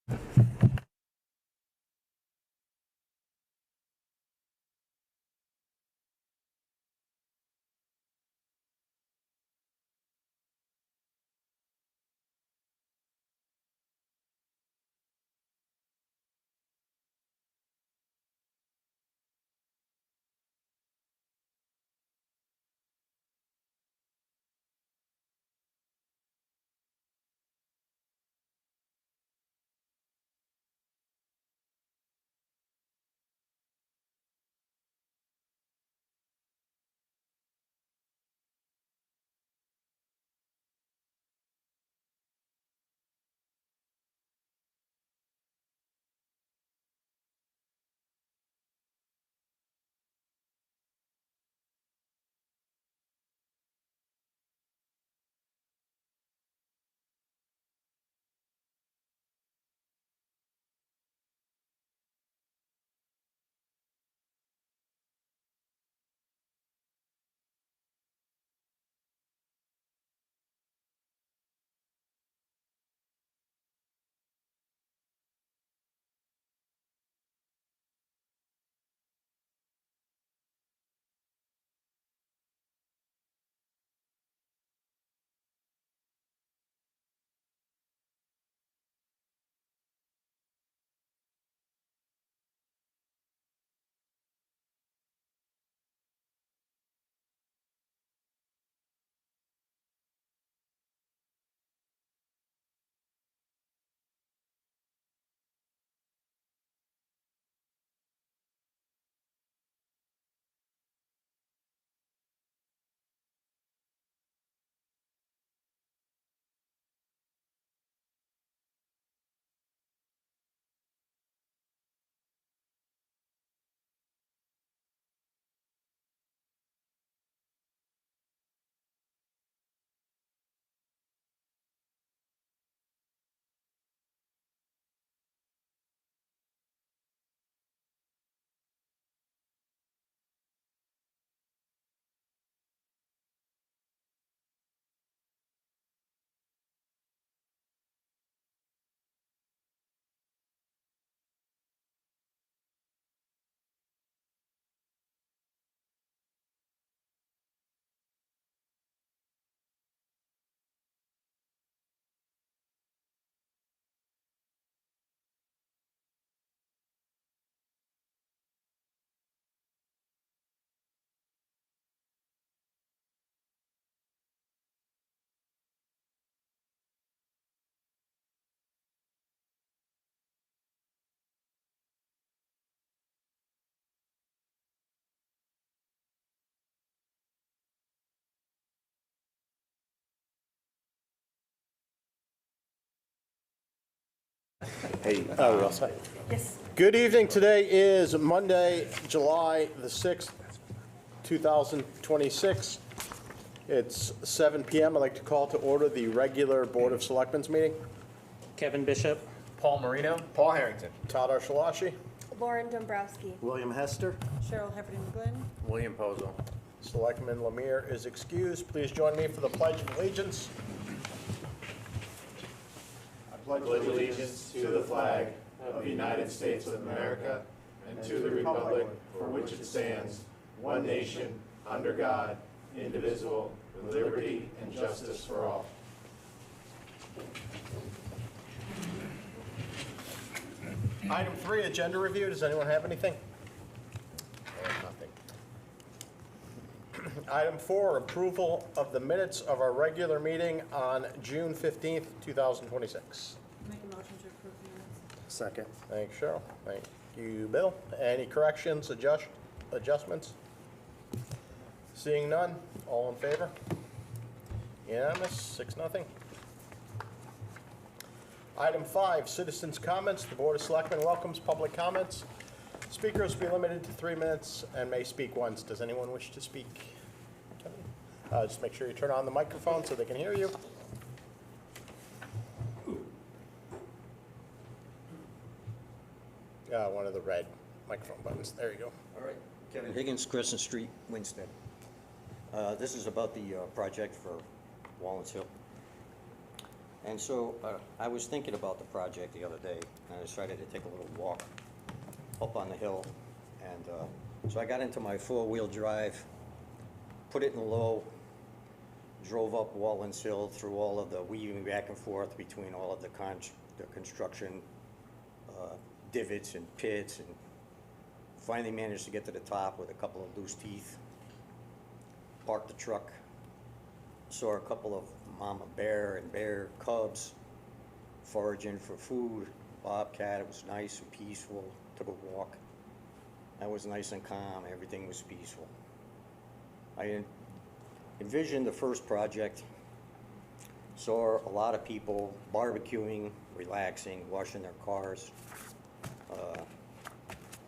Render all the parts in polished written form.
Hey, Oh, we're all set. Yes. Good evening. Today is Monday, July the 6th, 2026. It's 7 p.m. I'd like to call to order the regular Board of Selectmen's meeting. Kevin Bishop. Paul Marino. Paul Harrington. Todd Archulashie. Lauren Dombrowski. William Hester. Cheryl Heffernan Glenn. William Pozo. Selectman Lemire is excused. Please join me for the Pledge of Allegiance. I pledge allegiance to the flag of the United States of America and to the republic for which it stands, one nation, under God, indivisible, with liberty and justice for all. Item 3, agenda review. Does anyone have anything? I have nothing. Item 4, approval of the minutes of our regular meeting on June 15th, 2026. Make a motion to approve the minutes. Second. Thanks, Cheryl. Thank you, Bill. Any corrections, adjustments? Seeing none, all in favor? Unanimous, 6-0. Item 5, citizens' comments. The Board of Selectmen welcomes public comments. Speakers will be limited to 3 minutes and may speak once. Does anyone wish to speak? Just make sure you turn on the microphone so they can hear you. One of the red microphone buttons. There you go. All right. Kevin Higgins, Crescent Street, Winston. This is about the project for Wallens Hill. And so I was thinking about the project the other day, and I decided to take a little walk up on the hill. And so I got into my four-wheel drive, put it in low, drove up Wallen's Hill through all of the weaving back and forth between all of the construction divots and pits, and finally managed to get to the top with a couple of loose teeth. Parked the truck, saw a couple of mama bear and bear cubs foraging for food, bobcat. It was nice and peaceful. Took a walk. That was nice and calm. Everything was peaceful. I envisioned the first project, saw a lot of people barbecuing, relaxing, washing their cars.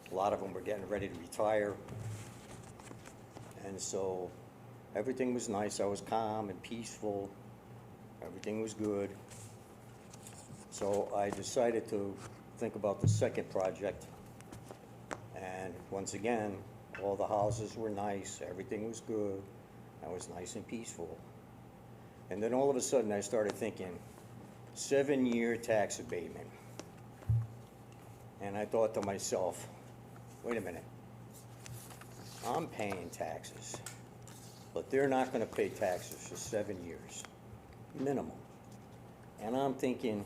A lot of them were getting ready to retire. And so everything was nice. I was calm and peaceful. Everything was good. So I decided to think about the second project. And once again, all the houses were nice. Everything was good. I was nice and peaceful. And then all of a sudden I started thinking, 7-year tax abatement. And I thought to myself, wait a minute. I'm paying taxes, but they're not going to pay taxes for 7 years, minimum. And I'm thinking,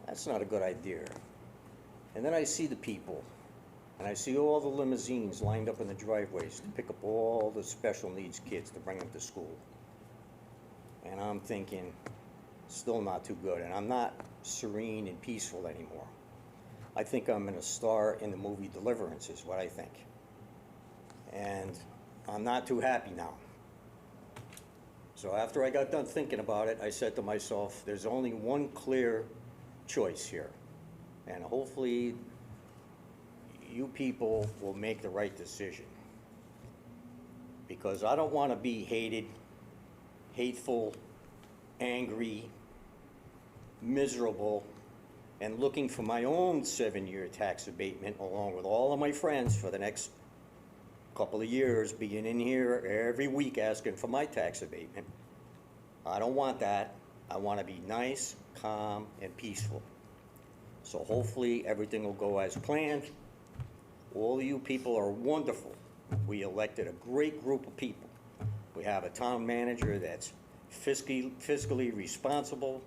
that's not a good idea. And then I see the people, and I see all the limousines lined up in the driveways to pick up all the special needs kids to bring them to school. And I'm thinking, still not too good, and I'm not serene and peaceful anymore. I think I'm gonna star in the movie Deliverance, is what I think. And I'm not too happy now. So after I got done thinking about it, I said to myself, there's only one clear choice here. And hopefully you people will make the right decision. Because I don't want to be hated, hateful, angry, miserable, and looking for my own 7-year tax abatement along with all of my friends for the next couple of years, being in here every week asking for my tax abatement. I don't want that. I want to be nice, calm, and peaceful. So hopefully everything will go as planned. All of you people are wonderful. We elected a great group of people. We have a town manager that's fiscally responsible.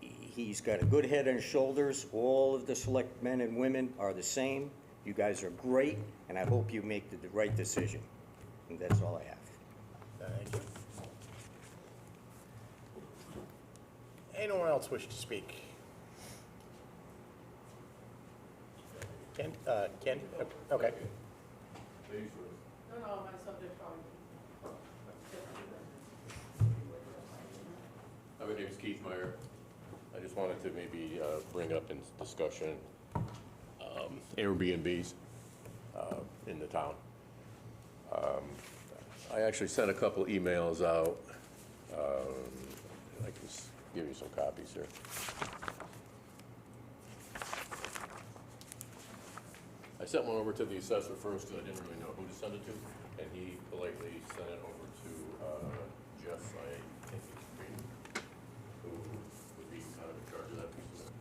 He's got a good head on his shoulders. All of the select men and women are the same. You guys are great, and I hope you make the right decision. And that's all I have. Thank you. Anyone else wish to speak? Ken? Ken? Okay. No, my subject probably. My name is Keith Meyer. I just wanted to maybe bring up in discussion Airbnbs in the town. I actually sent a couple emails out. I can give you some copies here. I sent one over to the assessor first because I didn't really know who to send it to, and he politely sent it over to Jeff, I think he's Green, who would be kind of in charge of that piece of it.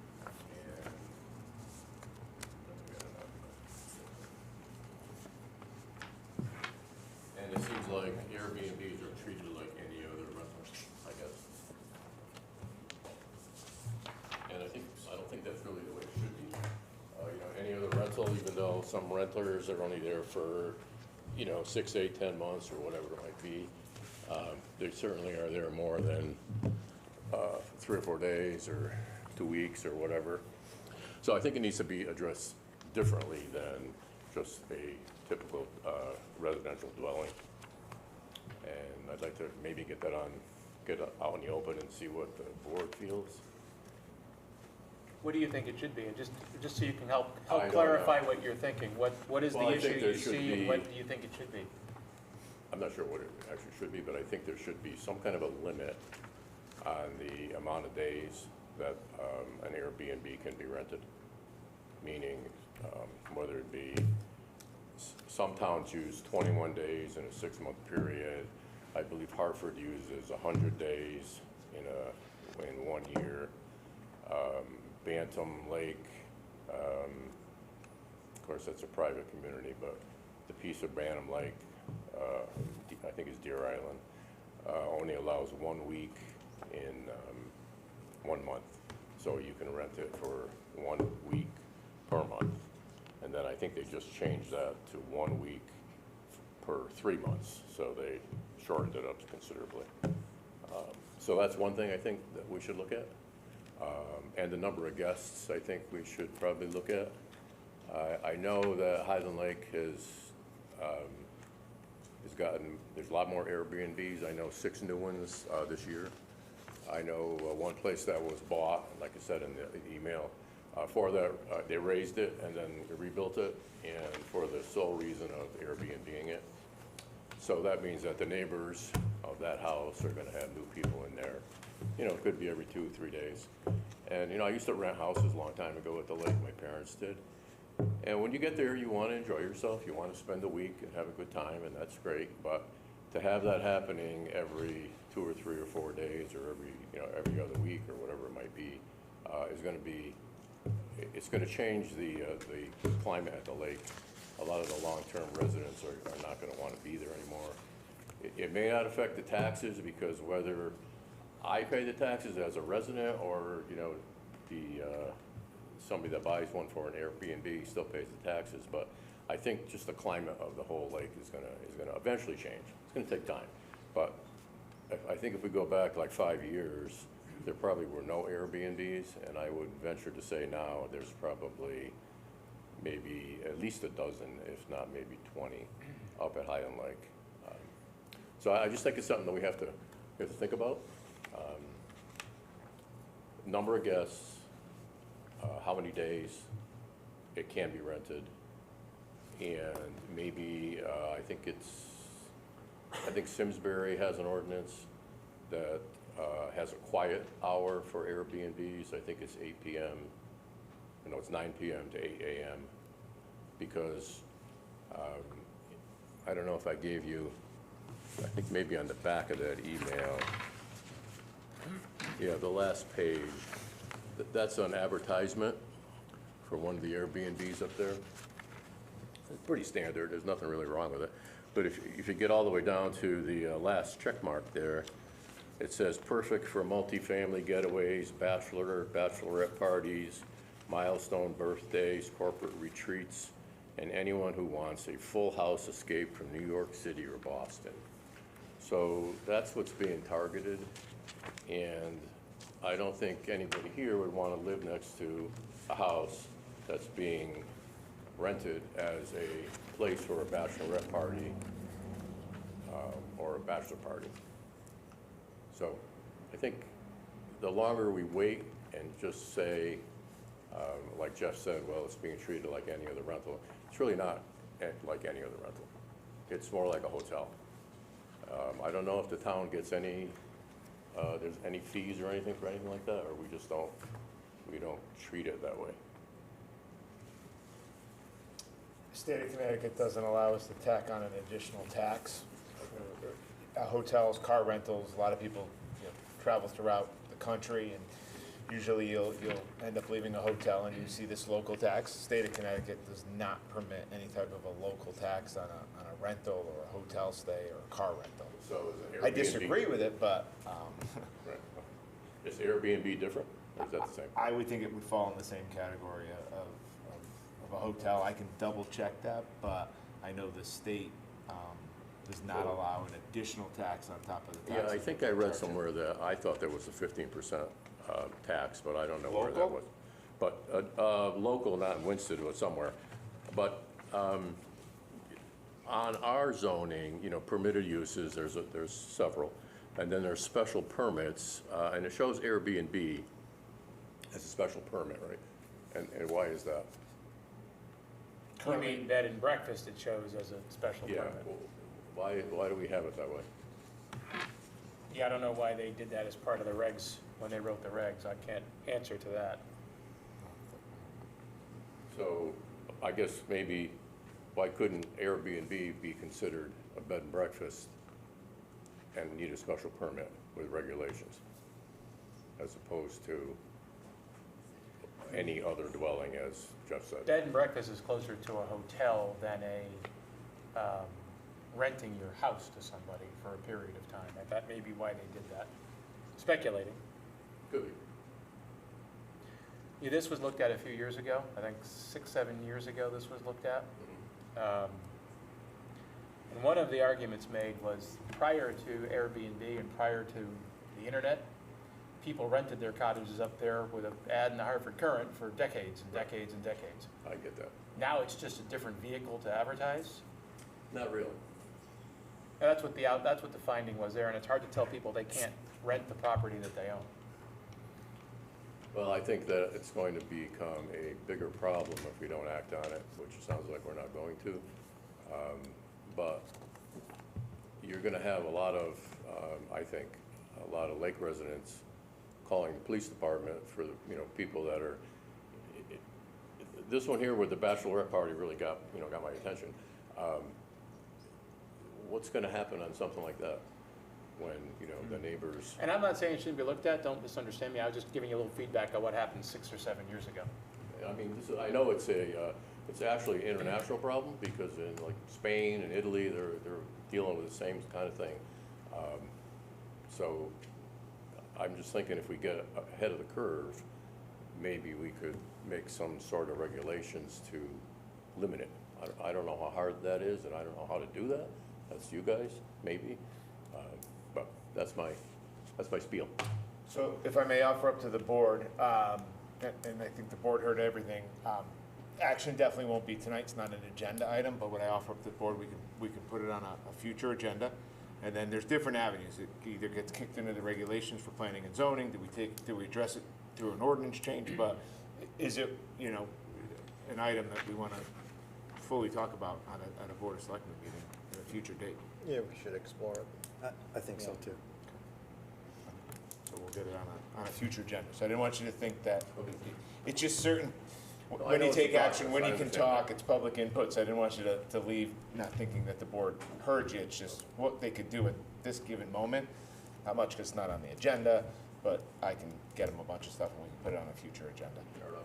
And it seems like Airbnbs are treated like any other rental, I guess. And I don't think that's really the way it should be. Any other rental, even though some renters are only there for, 6, 8, 10 months or whatever it might be, they certainly are there more than 3 or 4 days or 2 weeks or whatever. So I think it needs to be addressed differently than just a typical residential dwelling. And I'd like to maybe get out in the open and see what the board feels. What do you think it should be? And just so you can help I don't clarify know. what you're thinking. What is Well, the I think issue there you should see, and be- what do you think it should be? I'm not sure what it actually should be, but I think there should be some kind of a limit on the amount of days that an Airbnb can be rented. Meaning, whether it be, some towns use 21 days in a 6-month period. I believe Hartford uses 100 days in a in 1 year. Bantam Lake, of course, that's a private community, but the piece of Bantam Lake, I think is Deer Island, only allows 1 week in 1 month. So you can rent it for 1 week per month. And then I think they just changed that to 1 week per 3 months. So they shortened it up considerably. So that's one thing I think that we should look at. And the number of guests, I think we should probably look at. I know that Highland Lake has gotten, there's a lot more Airbnbs. I know 6 new ones this year. I know one place that was bought, like I said in the email, for that, they raised it and then rebuilt it, and for the sole reason of Airbnb-ing it. So that means that the neighbors of that house are gonna have new people in there. You know, it could be every 2 or 3 days. And, you know, I used to rent houses a long time ago at the lake, my parents did. And when you get there, you wanna enjoy yourself, you wanna spend a week and have a good time, and that's great. But to have that happening every 2 or 3 or 4 days, or every other week, or whatever it might be, is gonna be, it's gonna change the climate at the lake. A lot of the long-term residents are not gonna wanna be there anymore. It may not affect the taxes, because whether I pay the taxes as a resident, or, somebody that buys one for an Airbnb still pays the taxes, but I think just the climate of the whole lake is gonna eventually change. It's gonna take time, but I think if we go back like 5 years, there probably were no Airbnbs, and I would venture to say now there's probably maybe at least a dozen, if not maybe 20, up at Highland Lake. So I just think it's something that we have to think about. Number of guests, how many days it can be rented, and maybe I think Simsbury has an ordinance that has a quiet hour for Airbnbs. I think it's 8 p.m. No, it's 9 p.m. to 8 a.m. because I don't know if I gave you, I think maybe on the back of that email, yeah, the last page, that's an advertisement for one of the Airbnbs up there. It's pretty standard, there's nothing really wrong with it. But if you get all the way down to the last check mark there, it says perfect for multifamily getaways, bachelorette parties, milestone birthdays, corporate retreats, and anyone who wants a full house escape from New York City or Boston. So that's what's being targeted, and I don't think anybody here would want to live next to a house that's being rented as a place for a bachelorette party or a bachelor party. So I think the longer we wait and just say, like Jeff said, well, it's being treated like any other rental, it's really not like any other rental. It's more like a hotel. I don't know if the town gets any, there's any fees or anything for anything like that, or we just don't treat it that way. The state of Connecticut doesn't allow us to tack on an additional tax. Hotels, car rentals, a lot of people travel throughout the country, and usually you'll end up leaving a hotel and you see this local tax. The state of Connecticut does not permit any type of a local tax on a rental or a hotel stay or a car rental. So is I Airbnb, disagree with it, but right. Is Airbnb different, or is that the same? I would think it would fall in the same category of a hotel. I can double check that, but I know the state does not allow an additional tax on top of the tax. Yeah, I think I read somewhere that I thought there was a 15% tax, but I don't know where that Local? was. But local, not in Winston, but somewhere. But on our zoning, permitted uses, there's several, and then there's special permits, and it shows Airbnb as a special permit, right? And why is that? You mean bed and breakfast, it shows as a special Yeah, permit. why do we have it that way? Yeah, I don't know why they did that as part of the regs, when they wrote the regs. I can't answer to that. So I guess maybe, why couldn't Airbnb be considered a bed and breakfast and need a special permit with regulations? as opposed to any other dwelling, as Jeff said. Bed and breakfast is closer to a hotel than renting your house to somebody for a period of time. That may be why they did that. Speculating. Could be. Yeah, this was looked at a few years ago. I think 6, 7 years ago this was looked at. And one of the arguments made was prior to Airbnb and prior to the internet, people rented their cottages up there with an ad in the Hartford Courant for decades and decades and decades. I get that. Now it's just a different vehicle to advertise. Not really. And that's what the finding was there, and it's hard to tell people they can't rent the property that they own. Well, I think that it's going to become a bigger problem if we don't act on it, which it sounds like we're not going to. But you're gonna have a lot of, I think, a lot of lake residents calling the police department for, people that are, this one here with the bachelorette party really got my attention. What's gonna happen on something like that when, the neighbors? And I'm not saying it shouldn't be looked at, don't misunderstand me, I was just giving you a little feedback on what happened 6 or 7 years ago. I mean, I know it's actually an international problem, because in like Spain and Italy, they're dealing with the same kind of thing. So I'm just thinking if we get ahead of the curve, maybe we could make some sort of regulations to limit it. I don't know how hard that is, and I don't know how to do that. That's you guys, maybe. But that's my spiel. So if I may offer up to the board, and I think the board heard everything, action definitely won't be tonight, it's not an agenda item, but when I offer up to the board, we can put it on a future agenda. And then there's different avenues. It either gets kicked into the regulations for planning and zoning, do we address it through an ordinance change, but is it, an item that we want to fully talk about at a Board of Selectmen meeting at a future date? Yeah, we should explore it. I think so too. So we'll get it on a future agenda. So I didn't want you to think that, it's just certain, I when know you it's a take action, process. when I you can understand talk, that. it's public input, so I didn't want you to leave not thinking that the board heard you. It's just what they could do at this given moment. Not much, because it's not on the agenda, but I can get them a bunch of stuff and we can put it on a future agenda. Fair enough.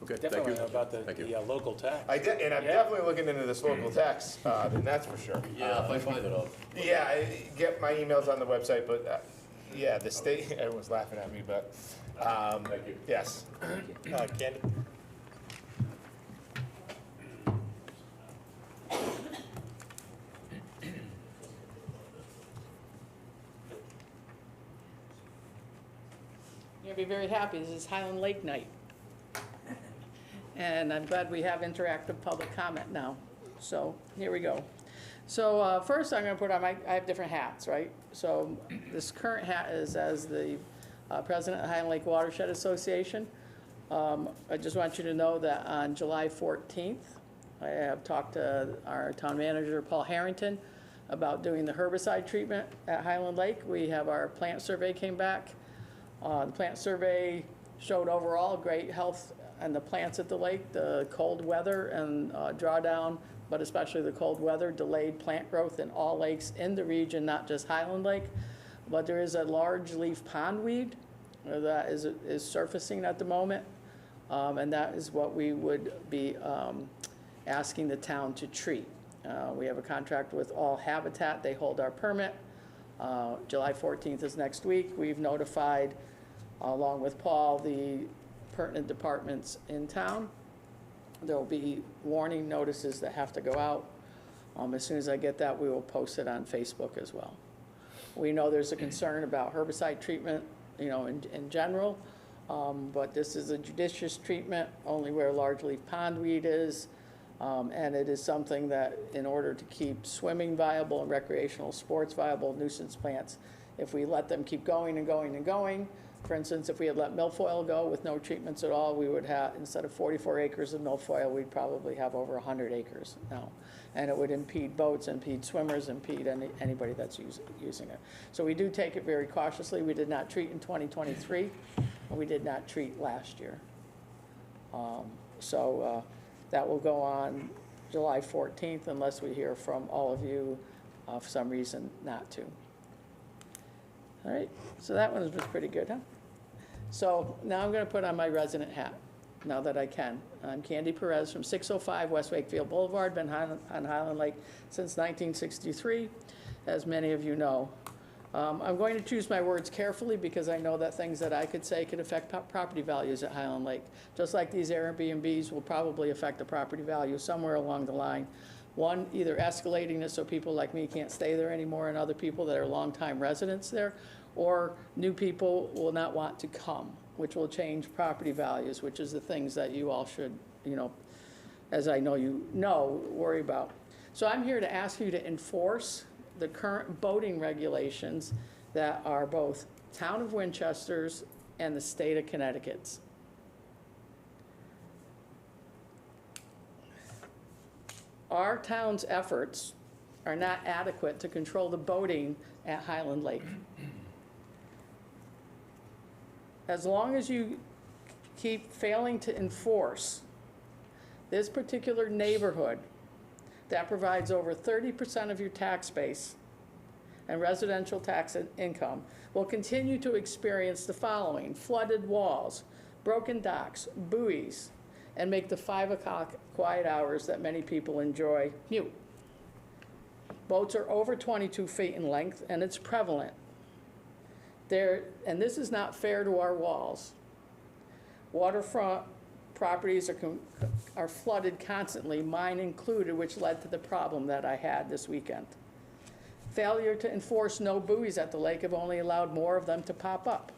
Okay, thank Definitely you. know about Thank you. the local tax. And I'm Yeah. definitely looking into this local tax, then that's for sure. Yeah, if I find it out. Yeah, get my emails on the website, but, yeah, the state, everyone's laughing at me, but, Thank you. yes. Candy? You're gonna be very happy, this is Highland Lake night. And I'm glad we have interactive public comment now, so here we go. So first I'm gonna put on I have different hats, right? So this current hat is as the president of Highland Lake Watershed Association. I just want you to know that on July 14th, I have talked to our town manager, Paul Harrington, about doing the herbicide treatment at Highland Lake. We have our plant survey came back. The plant survey showed overall great health and the plants at the lake. The cold weather and drawdown, but especially the cold weather, delayed plant growth in all lakes in the region, not just Highland Lake. But there is a large leaf pondweed that is surfacing at the moment, and that is what we would be asking the town to treat. We have a contract with All Habitat. They hold our permit. July 14th is next week. We've notified, along with Paul, the pertinent departments in town. There will be warning notices that have to go out. As soon as I get that, we will post it on Facebook as well. We know there's a concern about herbicide treatment, in general, but this is a judicious treatment, only where large leaf pondweed is. And it is something that, in order to keep swimming viable and recreational sports viable, nuisance plants, if we let them keep going and going and going, for instance, if we had let milfoil go with no treatments at all, we would have, instead of 44 acres of milfoil, we'd probably have over 100 acres now. And it would impede boats, impede swimmers, impede anybody that's using it. So we do take it very cautiously. We did not treat in 2023, and we did not treat last year. That will go on July 14th unless we hear from all of you for some reason not to. All right, so that one was pretty good, huh? So now I'm gonna put on my resident hat, now that I can. I'm Candy Perez from 605 West Wakefield Boulevard, been on Highland Lake since 1963, as many of you know. I'm going to choose my words carefully because I know that things that I could say could affect property values at Highland Lake. Just like these Airbnbs will probably affect the property value somewhere along the line. One, either escalating this so people like me can't stay there anymore and other people that are longtime residents there, or new people will not want to come, which will change property values, which is the things that you all should, as I know you know, worry about. So I'm here to ask you to enforce the current boating regulations that are both Town of Winchester's and the State of Connecticut's. Our town's efforts are not adequate to control the boating at Highland Lake. As long as you keep failing to enforce this particular neighborhood that provides over 30% of your tax base and residential tax income will continue to experience the following: flooded walls, broken docks, buoys, and make the 5 o'clock quiet hours that many people enjoy mute. Boats are over 22 feet in length, and it's prevalent. And this is not fair to our walls. Waterfront properties are flooded constantly, mine included, which led to the problem that I had this weekend. Failure to enforce no buoys at the lake have only allowed more of them to pop up,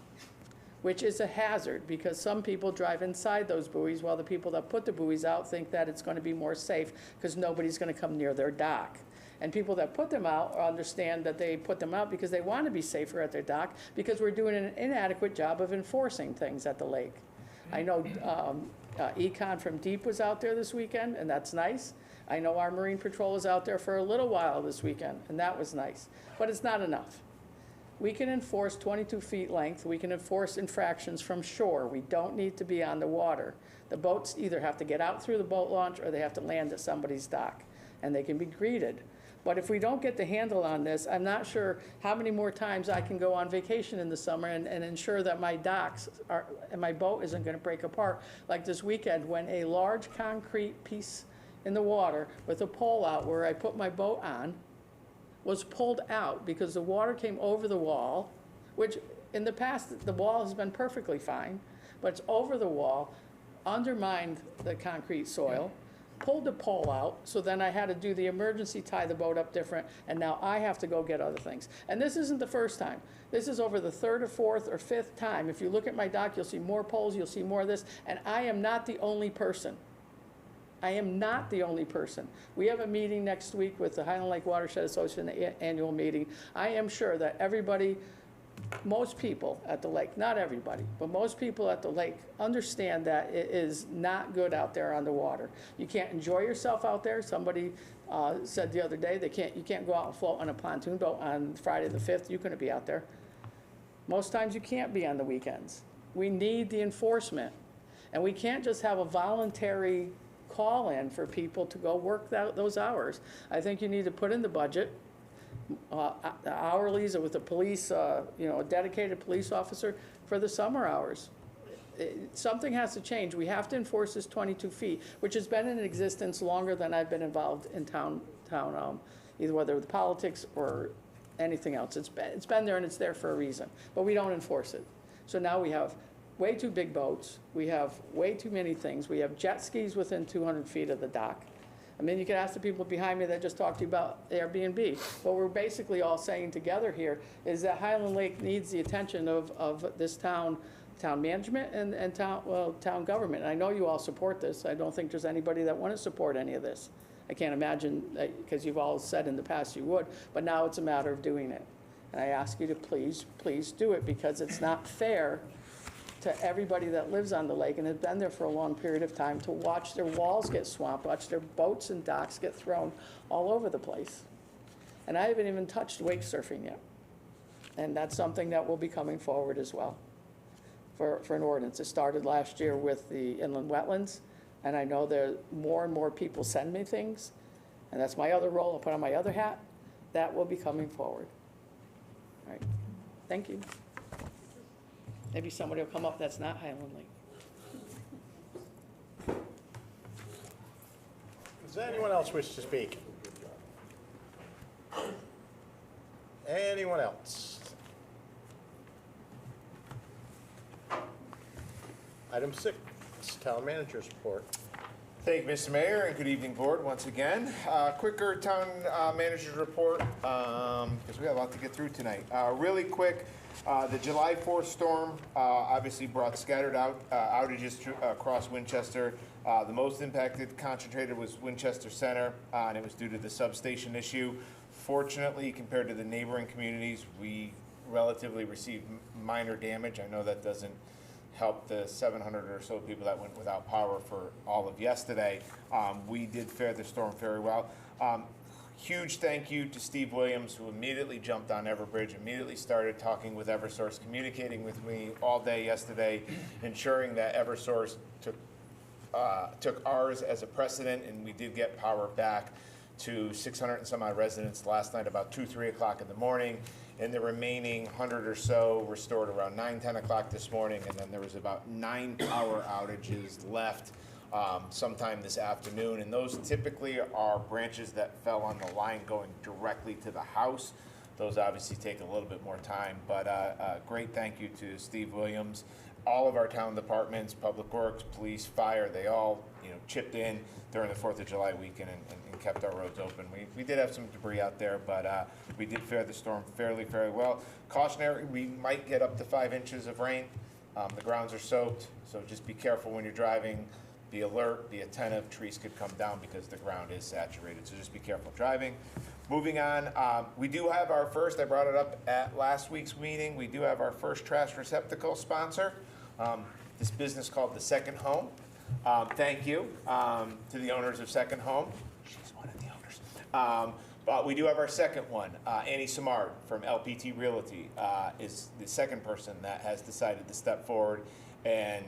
which is a hazard because some people drive inside those buoys while the people that put the buoys out think that it's going to be more safe because nobody's going to come near their dock. And people that put them out understand that they put them out because they want to be safer at their dock because we're doing an inadequate job of enforcing things at the lake. I know Econ from Deep was out there this weekend, and that's nice. I know our Marine Patrol was out there for a little while this weekend, and that was nice. But it's not enough. We can enforce 22 feet length. We can enforce infractions from shore. We don't need to be on the water. The boats either have to get out through the boat launch or they have to land at somebody's dock, and they can be greeted. But if we don't get the handle on this, I'm not sure how many more times I can go on vacation in the summer and ensure that my docks and my boat isn't going to break apart like this weekend when a large concrete piece in the water with a pole out where I put my boat on was pulled out because the water came over the wall, which in the past the wall has been perfectly fine, but it's over the wall, undermined the concrete soil, pulled the pole out, so then I had to do the emergency tie the boat up different, and now I have to go get other things. And this isn't the first time. This is over the 3rd or 4th or 5th time. If you look at my dock, you'll see more poles, you'll see more of this, and I am not the only person. I am not the only person. We have a meeting next week with the Highland Lake Watershed Association annual meeting. I am sure that everybody, most people at the lake, not everybody, but most people at the lake understand that it is not good out there on the water. You can't enjoy yourself out there. Somebody said the other day you can't go out and float on a pontoon boat on Friday the 5th. You couldn't be out there. Most times you can't be on the weekends. We need the enforcement. And we can't just have a voluntary call in for people to go work those hours. I think you need to put in the budget hourlies with a police, a dedicated police officer for the summer hours. Something has to change. We have to enforce this 22 feet, which has been in existence longer than I've been involved in town, either whether with politics or anything else. It's been there and it's there for a reason, but we don't enforce it. So now we have way too big boats. We have way too many things. We have jet skis within 200 feet of the dock. I mean, you could ask the people behind me that just talked to you about Airbnb. What we're basically all saying together here is that Highland Lake needs the attention of this town management and town government. And I know you all support this. I don't think there's anybody that wouldn't support any of this. I can't imagine, because you've all said in the past you would, but now it's a matter of doing it. And I ask you to please do it, because it's not fair to everybody that lives on the lake and has been there for a long period of time to watch their walls get swamped, watch their boats and docks get thrown all over the place. And I haven't even touched wake surfing yet. And that's something that will be coming forward as well for an ordinance. It started last year with the inland wetlands, and I know there more and more people send me things, and that's my other role. I'll put on my other hat. That will be coming forward. All right. Thank you. maybe somebody will come up that's not Highland Lake. Does anyone else wish to speak? Anyone else? Item 6, town manager's report. Thank you, Mr. Mayor, and good evening, board, once again. Quicker town manager's report, because we have a lot to get through tonight. Really quick, the July 4th storm obviously brought scattered outages across Winchester. The most impacted concentrated was Winchester Center, and it was due to the substation issue. Fortunately, compared to the neighboring communities, we relatively received minor damage. I know that doesn't help the 700 or so people that went without power for all of yesterday. We did fare the storm very well. Huge thank you to Steve Williams, who immediately jumped on Everbridge, immediately started talking with Eversource, communicating with me all day yesterday, ensuring that Eversource took ours as a precedent, and we did get power back to 600 and some odd residents last night about 2, 3 o'clock in the morning. And the remaining 100 or so restored around 9, 10 o'clock this morning, and then there was about 9 power outages left sometime this afternoon. And those typically are branches that fell on the line going directly to the house. Those obviously take a little bit more time, but great thank you to Steve Williams. All of our town departments, Public Works, Police, Fire, they all chipped in during the 4th of July weekend and kept our roads open. We did have some debris out there, but we did fare the storm fairly well. Cautionary, we might get up to 5 inches of rain. The grounds are soaked, so just be careful when you're driving. Be alert, be attentive. Trees could come down because the ground is saturated, so just be careful driving. Moving on, we do have our first, I brought it up at last week's meeting, we do have our first trash receptacle sponsor. This business called The Second Home. Thank you to the owners of Second Home. She's one of the owners. But we do have our second one. Annie Samard from LPT Realty is the second person that has decided to step forward and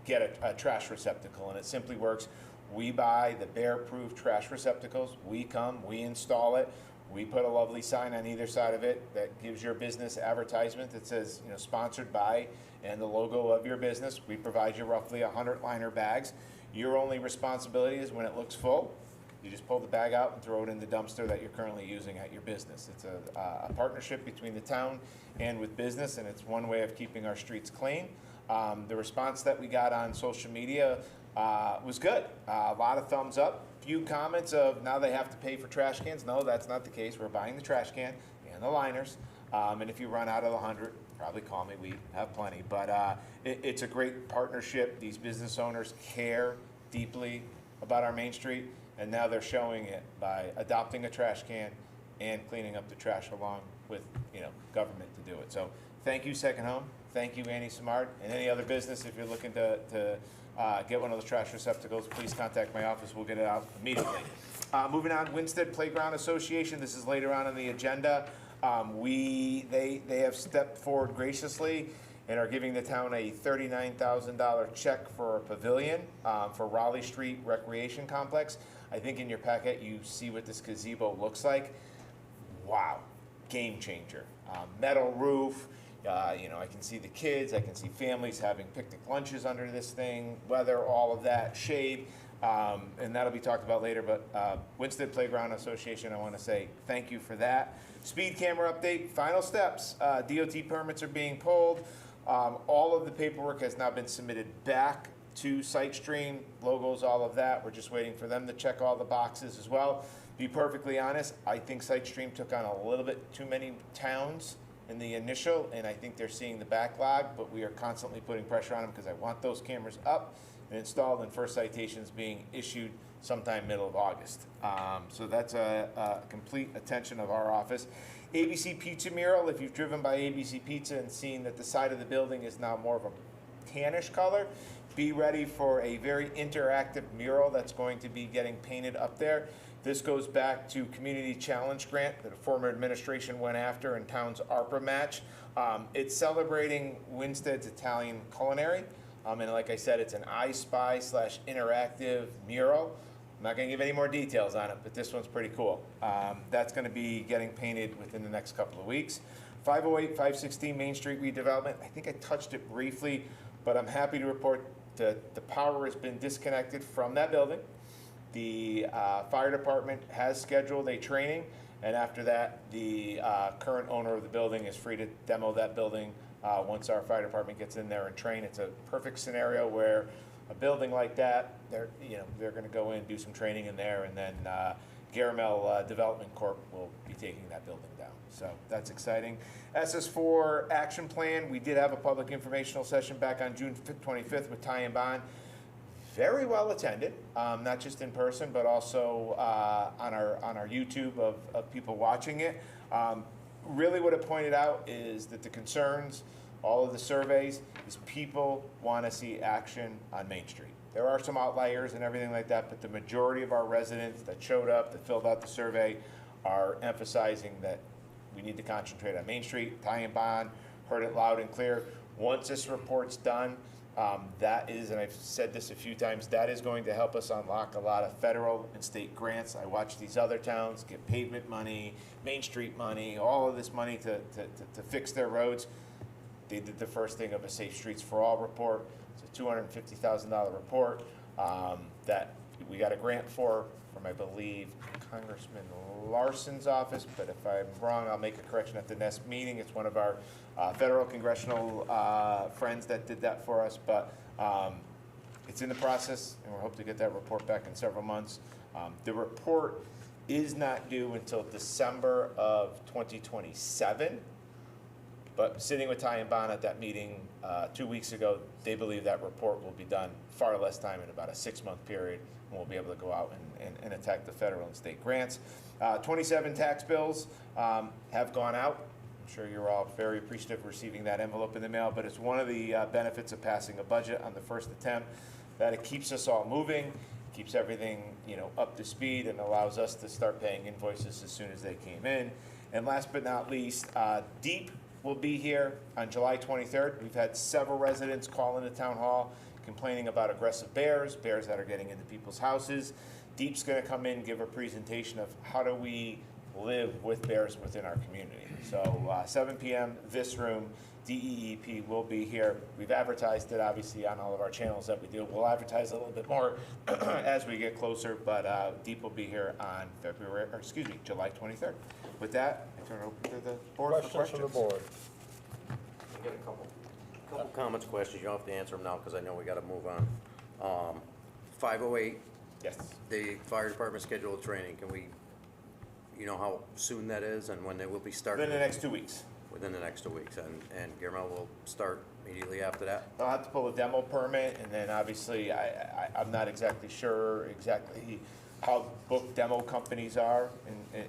get a trash receptacle. And it simply works. We buy the bear-proof trash receptacles. We come, we install it. We put a lovely sign on either side of it that gives your business advertisement that says, sponsored by, and the logo of your business. We provide you roughly 100 liner bags. Your only responsibility is when it looks full, you just pull the bag out and throw it in the dumpster that you're currently using at your business. It's a partnership between the town and with business, and it's one way of keeping our streets clean. The response that we got on social media was good. A lot of thumbs up. Few comments of now they have to pay for trash cans. No, that's not the case. We're buying the trash can and the liners. And if you run out of the 100, probably call me. We have plenty. But it's a great partnership. These business owners care deeply about our Main Street, and now they're showing it by adopting a trash can and cleaning up the trash along with government to do it. So thank you, Second Home. Thank you, Annie Samard, and any other business. If you're looking to get one of those trash receptacles, please contact my office. We'll get it out immediately. Moving on, Winstead Playground Association. This is later on the agenda. They have stepped forward graciously and are giving the town a $39,000 check for a pavilion for Raleigh Street Recreation Complex. I think in your packet you see what this gazebo looks like. Wow, game changer. Metal roof. I can see the kids, I can see families having picnic lunches under this thing, weather, all of that, shade, and that'll be talked about later, but Winstead Playground Association, I want to say thank you for that. Speed camera update, final steps. DOT permits are being pulled. All of the paperwork has now been submitted back to SiteStream, logos, all of that. We're just waiting for them to check all the boxes as well. Be perfectly honest, I think SiteStream took on a little bit too many towns in the initial, and I think they're seeing the backlog, but we are constantly putting pressure on them because I want those cameras up and installed and first citations being issued sometime middle of August. So that's a complete attention of our office. ABC Pizza mural, if you've driven by ABC Pizza and seen that the side of the building is now more of a tannish color, be ready for a very interactive mural that's going to be getting painted up there. This goes back to Community Challenge Grant that a former administration went after in town's ARPA match. It's celebrating Winstead's Italian culinary. And like I said, it's an I Spy / interactive mural. I'm not going to give any more details on it, but this one's pretty cool. That's going to be getting painted within the next couple of weeks. 508, 516 Main Street redevelopment, I think I touched it briefly, but I'm happy to report that the power has been disconnected from that building. The fire department has scheduled a training, and after that, the current owner of the building is free to demo that building once our fire department gets in there and train. It's a perfect scenario where a building like that, they're going to go in, do some training in there, and then Garamel Development Corp will be taking that building down. So that's exciting. SS4 action plan, we did have a public informational session back on June 25th with Ty and Bond. Very well attended, not just in person, but also on our YouTube of people watching it. Really what it pointed out is that the concerns, all of the surveys, is people want to see action on Main Street. There are some outliers and everything like that, but the majority of our residents that showed up, that filled out the survey, are emphasizing that we need to concentrate on Main Street. Ty and Bond heard it loud and clear. Once this report's done, that is, and I've said this a few times, that is going to help us unlock a lot of federal and state grants. I watch these other towns get pavement money, Main Street money, all of this money to fix their roads. They did the first thing of a Safe Streets for All report. It's a $250,000 report that we got a grant from, I believe, Congressman Larson's office, but if I'm wrong, I'll make a correction at the next meeting. It's one of our federal congressional friends that did that for us, but it's in the process, and we're hoping to get that report back in several months. The report is not due until December of 2027, but sitting with Ty and Bond at that meeting 2 weeks ago, they believe that report will be done far less time, in about a 6-month period, and we'll be able to go out and attack the federal and state grants. 27 tax bills have gone out. I'm sure you're all very appreciative of receiving that envelope in the mail, but it's one of the benefits of passing a budget on the first attempt, that it keeps us all moving, keeps everything up to speed, and allows us to start paying invoices as soon as they came in. And last but not least, DEEP will be here on July 23rd. We've had several residents call into town hall complaining about aggressive bears that are getting into people's houses. DEEP's going to come in and give a presentation of how do we live with bears within our community. So 7 p.m., this room, DEEP will be here. We've advertised it, obviously, on all of our channels that we do. We'll advertise a little bit more as we get closer, but DEEP will be here on July 23rd. With that, I turn it over to the board for questions. Questions from the board? I got a couple comments, questions. You don't have to answer them now because I know we got to move on. 508, Yes. the fire department scheduled training. Can we, how soon that is and when they will be starting? Within the next 2 weeks. Within the next 2 weeks, and Guillermo will start immediately after that? I'll have to pull a demo permit, and then obviously I'm not exactly sure exactly how booked demo companies are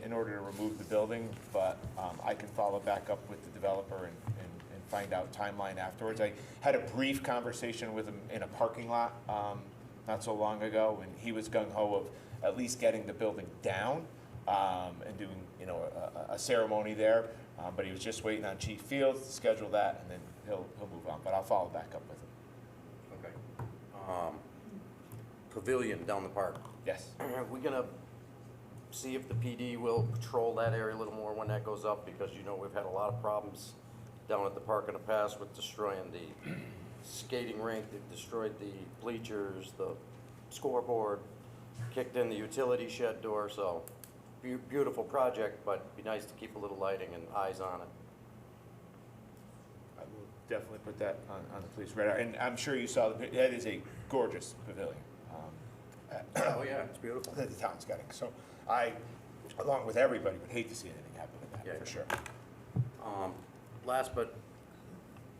in order to remove the building, but I can follow back up with the developer and find out timeline afterwards. I had a brief conversation with him in a parking lot not so long ago, and he was gung-ho of at least getting the building down and doing a ceremony there, but he was just waiting on Chief Fields to schedule that, and then he'll move on, but I'll follow back up with him. Okay. Pavilion down the park. Yes. Are we gonna see if the PD will patrol that area a little more when that goes up? Because we've had a lot of problems down at the park in the past with destroying the skating rink. They've destroyed the bleachers, the scoreboard, kicked in the utility shed door. So beautiful project, but it'd be nice to keep a little lighting and eyes on it. I will definitely put that on the police radar, and I'm sure you saw that is a gorgeous pavilion. Oh yeah, it's beautiful. That the town's getting. So I, along with everybody, would hate to see anything happen to that, Yeah. for sure. Last but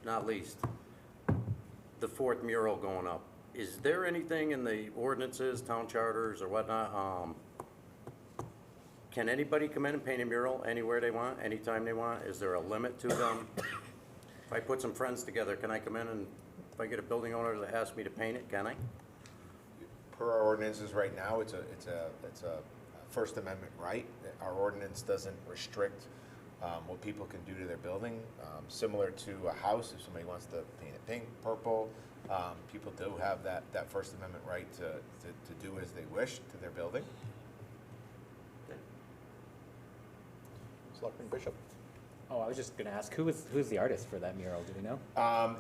not least, the 4th mural going up. Is there anything in the ordinances, town charters or whatnot? Can anybody come in and paint a mural anywhere they want, anytime they want? Is there a limit to them? If I put some friends together, can I come in and if I get a building owner that asks me to paint it, can I? Per our ordinances right now, it's a First Amendment right. Our ordinance doesn't restrict what people can do to their building. Similar to a house, if somebody wants to paint it pink, purple, people do have that First Amendment right to do as they wish to their building. Selectman Bishop? Oh, I was just gonna ask, who's the artist for that mural, do we know?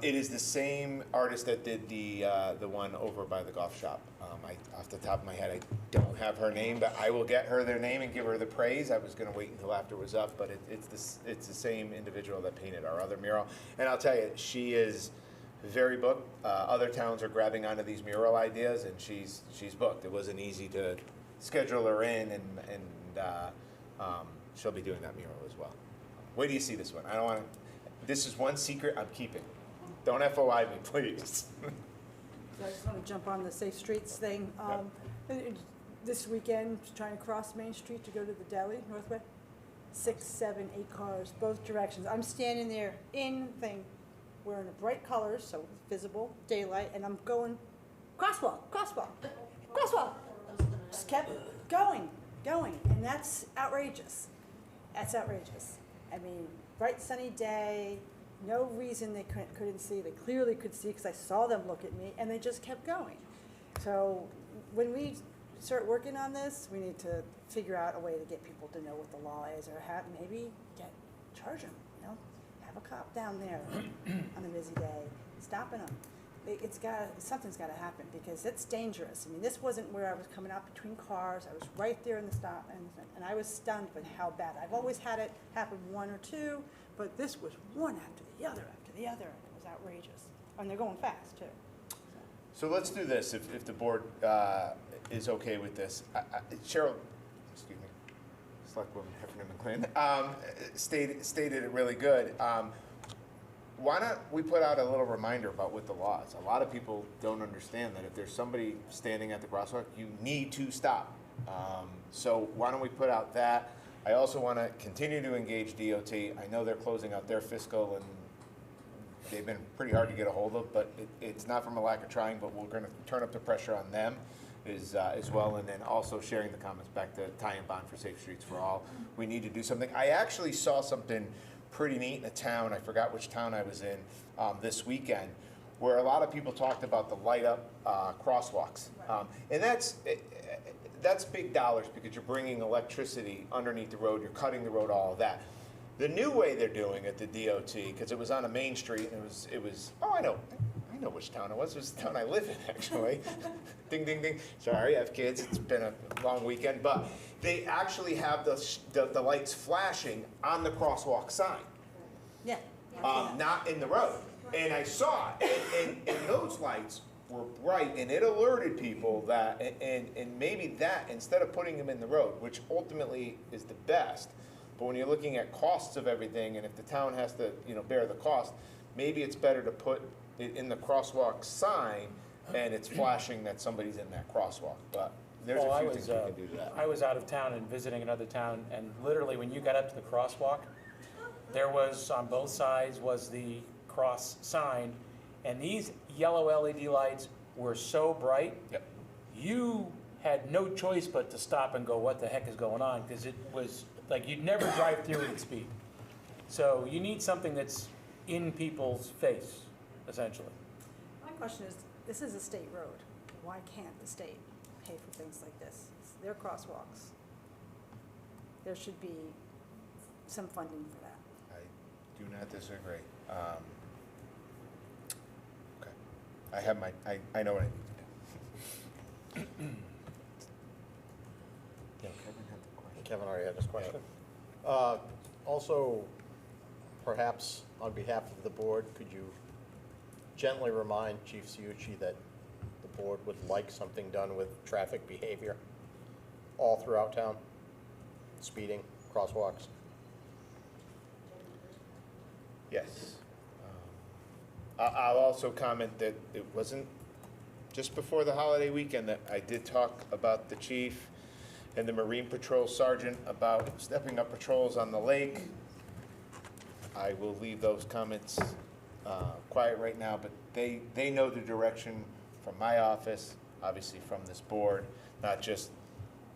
It is the same artist that did the one over by the golf shop. Off the top of my head, I don't have her name, but I will get her their name and give her the praise. I was gonna wait until after it was up, but it's the same individual that painted our other mural. And I'll tell you, she is very booked. Other towns are grabbing onto these mural ideas, and she's booked. It wasn't easy to schedule her in, and she'll be doing that mural as well. Wait till you see this one. I don't want to. This is one secret I'm keeping. Don't FOI me, please. So I just want to jump on the Safe Streets thing. This weekend, trying to cross Main Street to go to the deli, Northway, 6, 7, 8 cars, both directions. I'm standing there in thing, wearing the bright colors, so it's visible, daylight, and I'm going, crosswalk, crosswalk, crosswalk. Just kept going, and that's outrageous. That's outrageous. I mean, bright sunny day, no reason they couldn't see. They clearly could see because I saw them look at me, and they just kept going. So when we start working on this, we need to figure out a way to get people to know what the law is, or maybe charge them. You know, have a cop down there on a busy day, stopping them. Something's got to happen because it's dangerous. I mean, this wasn't where I was coming out between cars. I was right there in the stop, and I was stunned with how bad. I've always had it happen 1 or 2, but this was one after the other after the other, and it was outrageous. And they're going fast too. So let's do this, if the board is okay with this. Cheryl, excuse me, Selectwoman Heffernan McLean, stated it really good. Why don't we put out a little reminder about what the law is? A lot of people don't understand that if there's somebody standing at the crosswalk, you need to stop. So why don't we put out that? I also want to continue to engage DOT. I know they're closing out their fiscal, and they've been pretty hard to get a hold of, but it's not from a lack of trying, but we're going to turn up the pressure on them as well, and then also sharing the comments back to tie-in bond for Safe Streets for All. We need to do something. I actually saw something pretty neat in a town, I forgot which town I was in this weekend, where a lot of people talked about the light-up crosswalks. And that's big dollars because you're bringing electricity underneath the road, you're cutting the road, all of that. The new way they're doing it, the DOT, because it was on a main street, and it was oh, I know which town it was. It was the town I live in, actually. Ding, ding, ding. Sorry, I have kids. It's been a long weekend. But they actually have the lights flashing on the crosswalk sign. Yeah. Not in the road. And I saw it, and those lights were bright, and it alerted people that, and maybe that, instead of putting them in the road, which ultimately is the best, but when you're looking at costs of everything, and if the town has to, bear the cost, maybe it's better to put it in the crosswalk sign, and it's flashing that somebody's in that crosswalk. But there's a few things we can do to that. I was out of town and visiting another town, and literally when you got up to the crosswalk, there was, on both sides, was the cross sign, and these yellow LED lights were so bright, Yep. you had no choice but to stop and go, what the heck is going on? Because it was like you'd never drive through it at speed. So you need something that's in people's face, essentially. My question is, this is a state road. Why can't the state pay for things like this? It's their crosswalks. There should be some funding for that. I do not disagree. Okay. I know what I need to do. Yeah, Kevin had the question. Kevin already had this question. Also, perhaps on behalf of the board, could you gently remind Chief Ciucci that the board would like something done with traffic behavior all throughout town? Speeding, crosswalks? Yes. I'll also comment that it wasn't just before the holiday weekend that I did talk about the chief and the Marine Patrol Sergeant about stepping up patrols on the lake. I will leave those comments quiet right now, but they know the direction from my office, obviously from this board, not just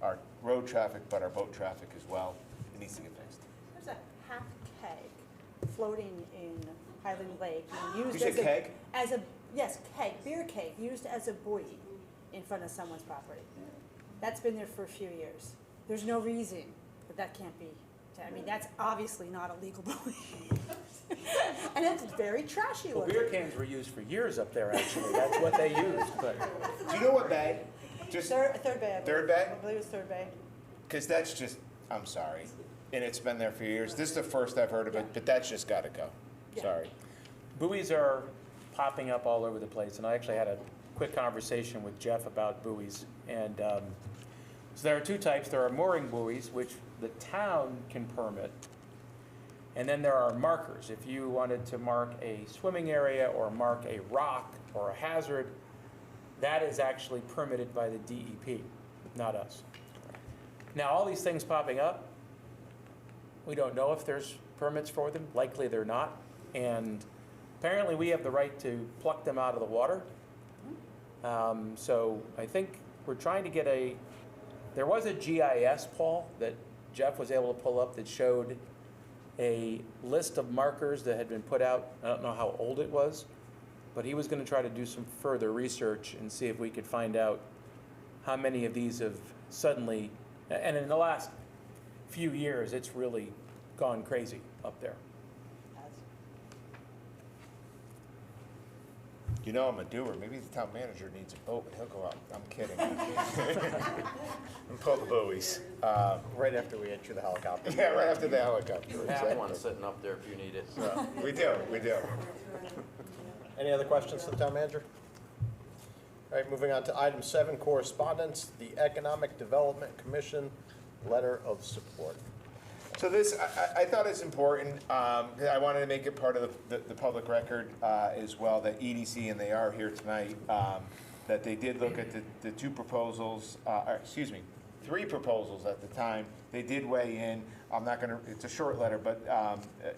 our road traffic, but our boat traffic as well. It needs to get fixed. There's a half keg floating in Highland Lake. And used You said as a, keg? As a, yes, keg, beer keg, used as a buoy in front of someone's property. That's been there for a few years. There's no reason that that can't be I mean, that's obviously not a legal buoy. And it's very trashy Well, looking. beer cans were used for years up there, actually. That's what they used, but. Do you know what bay? Just, Third bay. I believe. Third bay? I believe it's third bay. because that's just, I'm sorry, and it's been there for years. This is the first I've heard of it, but that's just gotta go. Yeah. Sorry. Buoys are popping up all over the place, and I actually had a quick conversation with Jeff about buoys. And so there are two types. There are mooring buoys, which the town can permit, and then there are markers. If you wanted to mark a swimming area or mark a rock or a hazard, that is actually permitted by the DEP, not us. Now, all these things popping up, we don't know if there's permits for them. Likely they're not. And apparently we have the right to pluck them out of the water. So I think we're trying to get there was a GIS, Paul, that Jeff was able to pull up that showed a list of markers that had been put out. I don't know how old it was, but he was going to try to do some further research and see if we could find out how many of these have suddenly, and in the last few years, it's really gone crazy up there. You know I'm a doer. Maybe the town manager needs a boat and he'll go out. I'm kidding. And pull the buoys. Right after we enter the helicopter. Yeah, right after the helicopter. Have Exactly. one sitting up there if you need it. We do, we do. Any other questions for the town manager? All right, moving on to item 7, correspondence, the Economic Development Commission letter of support. So this, I thought it's important, I wanted to make it part of the public record as well, that EDC, and they are here tonight, that they did look at the two proposals, or excuse me, 3 proposals at the time. They did weigh in. I'm not gonna, it's a short letter, but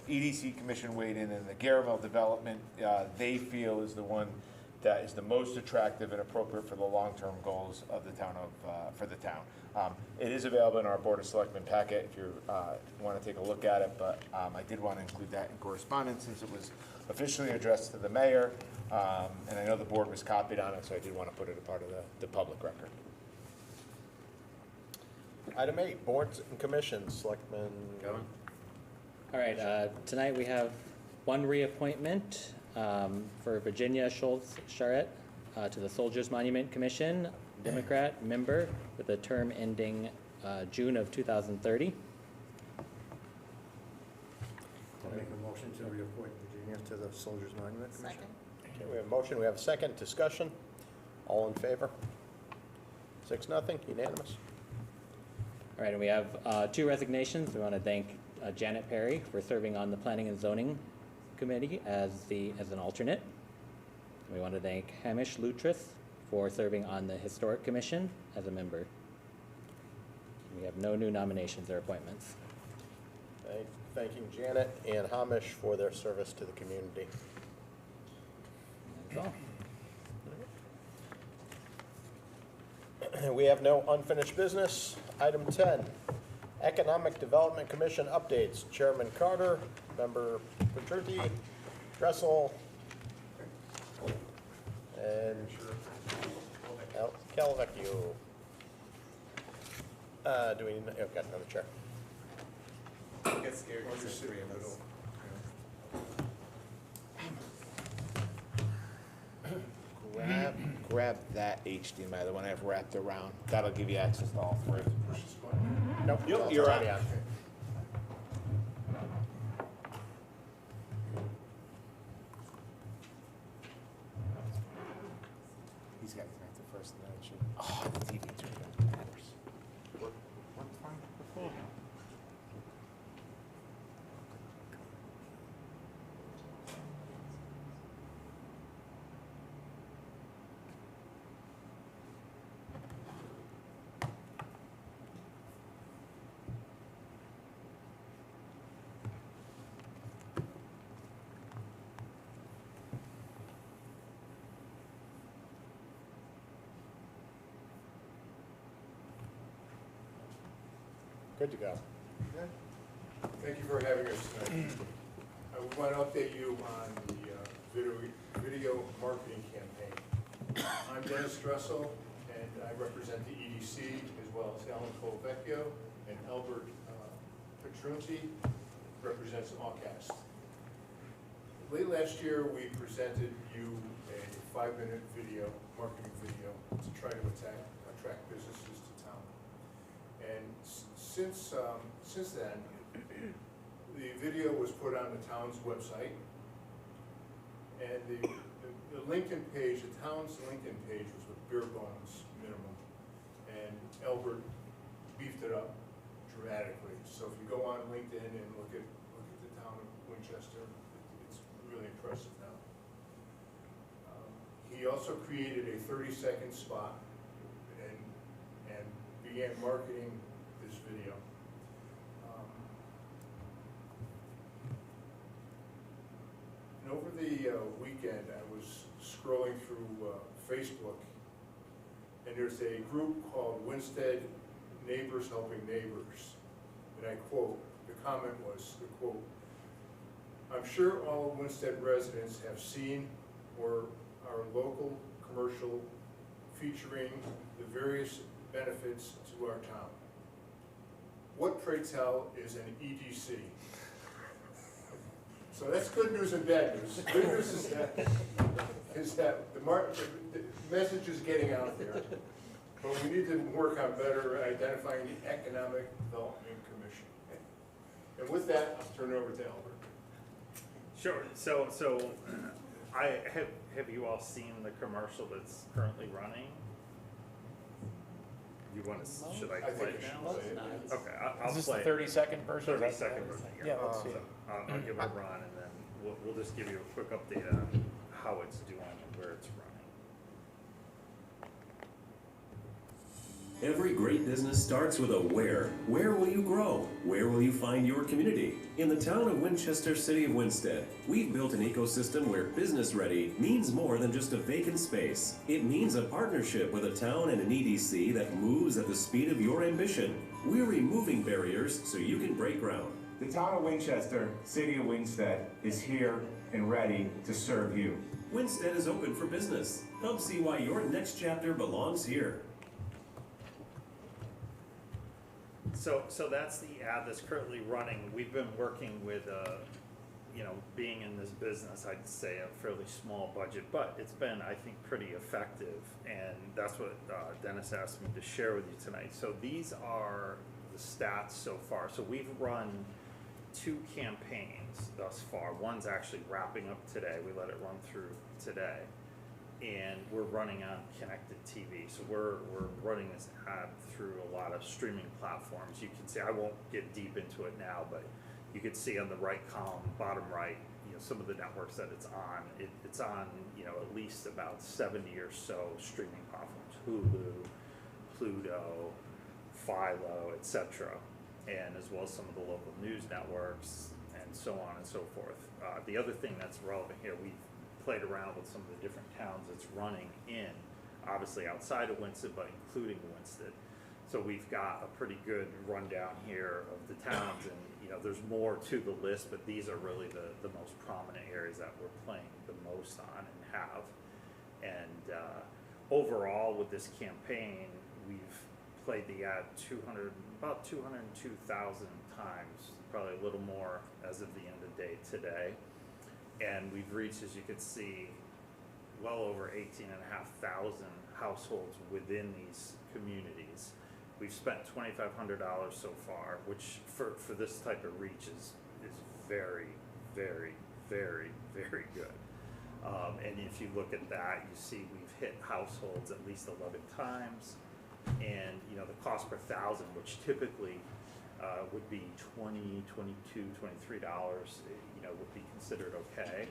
EDC Commission weighed in, and the Garaville development, they feel is the one that is the most attractive and appropriate for the long-term goals of the town for the town. It is available in our Board of Selectmen packet if you want to take a look at it, but I did want to include that in correspondence since it was officially addressed to the mayor, and I know the board was copied on it, so I did want to put it a part of the public record. Item 8, boards and commissions, Selectman. Kevin? All right, tonight we have one reappointment for Virginia Schultz-Charette to the Soldiers Monument Commission, Democrat member with a term ending June of 2030. I'll make a motion to reappoint Virginia to the Soldiers Monument Commission. Second. Okay, we have a motion, we have a second, discussion. All in favor? 6-0, unanimous. All right, and we have 2 resignations. We want to thank Janet Perry for serving on the Planning and Zoning Committee as an alternate. We want to thank Hamish Lutris for serving on the Historic Commission as a member. We have no new nominations or appointments. Thanking Janet and Hamish for their service to the community. That's all. We have no unfinished business. Item 10, Economic Development Commission updates. Chairman Carter, Member Patrici, Dressel, and Calvecchio. Do we, I've got another chair. Get scared. Grab that HDMI, the one I've wrapped around. That'll give you access to all 3. Nope. You're it's on. already on. He's got to connect the first, and then it should. Oh, the TV turned on. Matters. What's fine? Good to go. Thank you for having us tonight. We want to update you on the video marketing campaign. I'm Dennis Dressel, and I represent the EDC, as well as Alan Colvecchio and Albert Petrunti, represents Allcast. Late last year, we presented you a 5-minute video, marketing video, to try to attract businesses to town. And since then, the video was put on the town's website, and the LinkedIn page, the town's LinkedIn page was with bare bones minimum, and Albert beefed it up dramatically. So if you go on LinkedIn and look at the town of Winchester, it's really impressive now. He also created a 30-second spot and began marketing this video. And over the weekend, I was scrolling through Facebook, and there's a group called Winstead Neighbors Helping Neighbors. And I quote, the comment was, the quote, "I'm sure all Winstead residents have seen or our local commercial featuring the various benefits to our town. What, pray tell, is an EDC?" So that's good news and bad news. Good news is that the message is getting out there, but we need to work on better identifying the Economic Development Commission. And with that, I'll turn it over to Albert. Sure. So I have you all seen the commercial that's currently running? You want to? Should I play think it you now? should play it. Okay, I'll Is this play the it. 30-second version? 30-second version. Yeah, let's see So, it. I'll give it a run, and then we'll just give you a quick update on how it's doing and where it's running. Every great business starts with a where. Where will you grow? Where will you find your community? In the town of Winchester, city of Winstead, we've built an ecosystem where business ready means more than just a vacant space. It means a partnership with a town and an EDC that moves at the speed of your ambition. We're removing barriers so you can break ground. The town of Winchester, city of Winstead, is here and ready to serve you. Winstead is open for business. Come see why your next chapter belongs here. So that's the ad that's currently running. We've been working with, being in this business, I'd say a fairly small budget, but it's been, I think, pretty effective. And that's what Dennis asked me to share with you tonight. So these are the stats so far. So we've run 2 campaigns thus far. One's actually wrapping up today. We let it run through today. And we're running on connected TV. So we're running this ad through a lot of streaming platforms. You can see, I won't get deep into it now, but you can see on the right column, bottom right, some of the networks that it's on. It's on, at least about 70 or so streaming platforms: Hulu, Pluto, Philo, etc., and as well as some of the local news networks and so on and so forth. The other thing that's relevant here, we've played around with some of the different towns it's running in, obviously outside of Winstead, but including Winstead. So we've got a pretty good rundown here of the towns, and there's more to the list, but these are really the most prominent areas that we're playing the most on and have. And overall with this campaign, we've played the ad about 202,000 times, probably a little more as of the end of the day today. And we've reached, as you can see, well over 18,500 households within these communities. We've spent $2,500 so far, which for this type of reach is very, very, very, very good. And if you look at that, you see we've hit households at least 11 times. And the cost per thousand, which typically would be $20, $22, $23, would be considered okay.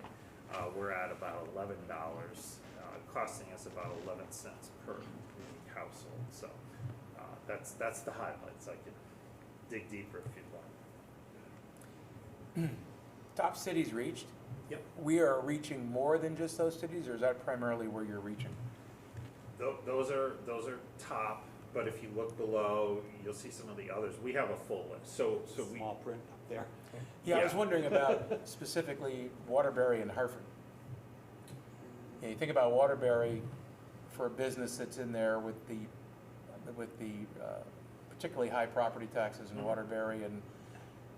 We're at about $11, costing us about 11 cents per unique household. So that's the highlights. I could dig deeper if you'd like. Top cities reached? Yep. We are reaching more than just those cities, or is that primarily where you're reaching? Those are top, but if you look below, you'll see some of the others. We have a full list. So we Small print up there. Yeah, I was wondering about specifically Waterbury and Hartford. You think about Waterbury for a business that's in there with the particularly high property taxes in Waterbury, and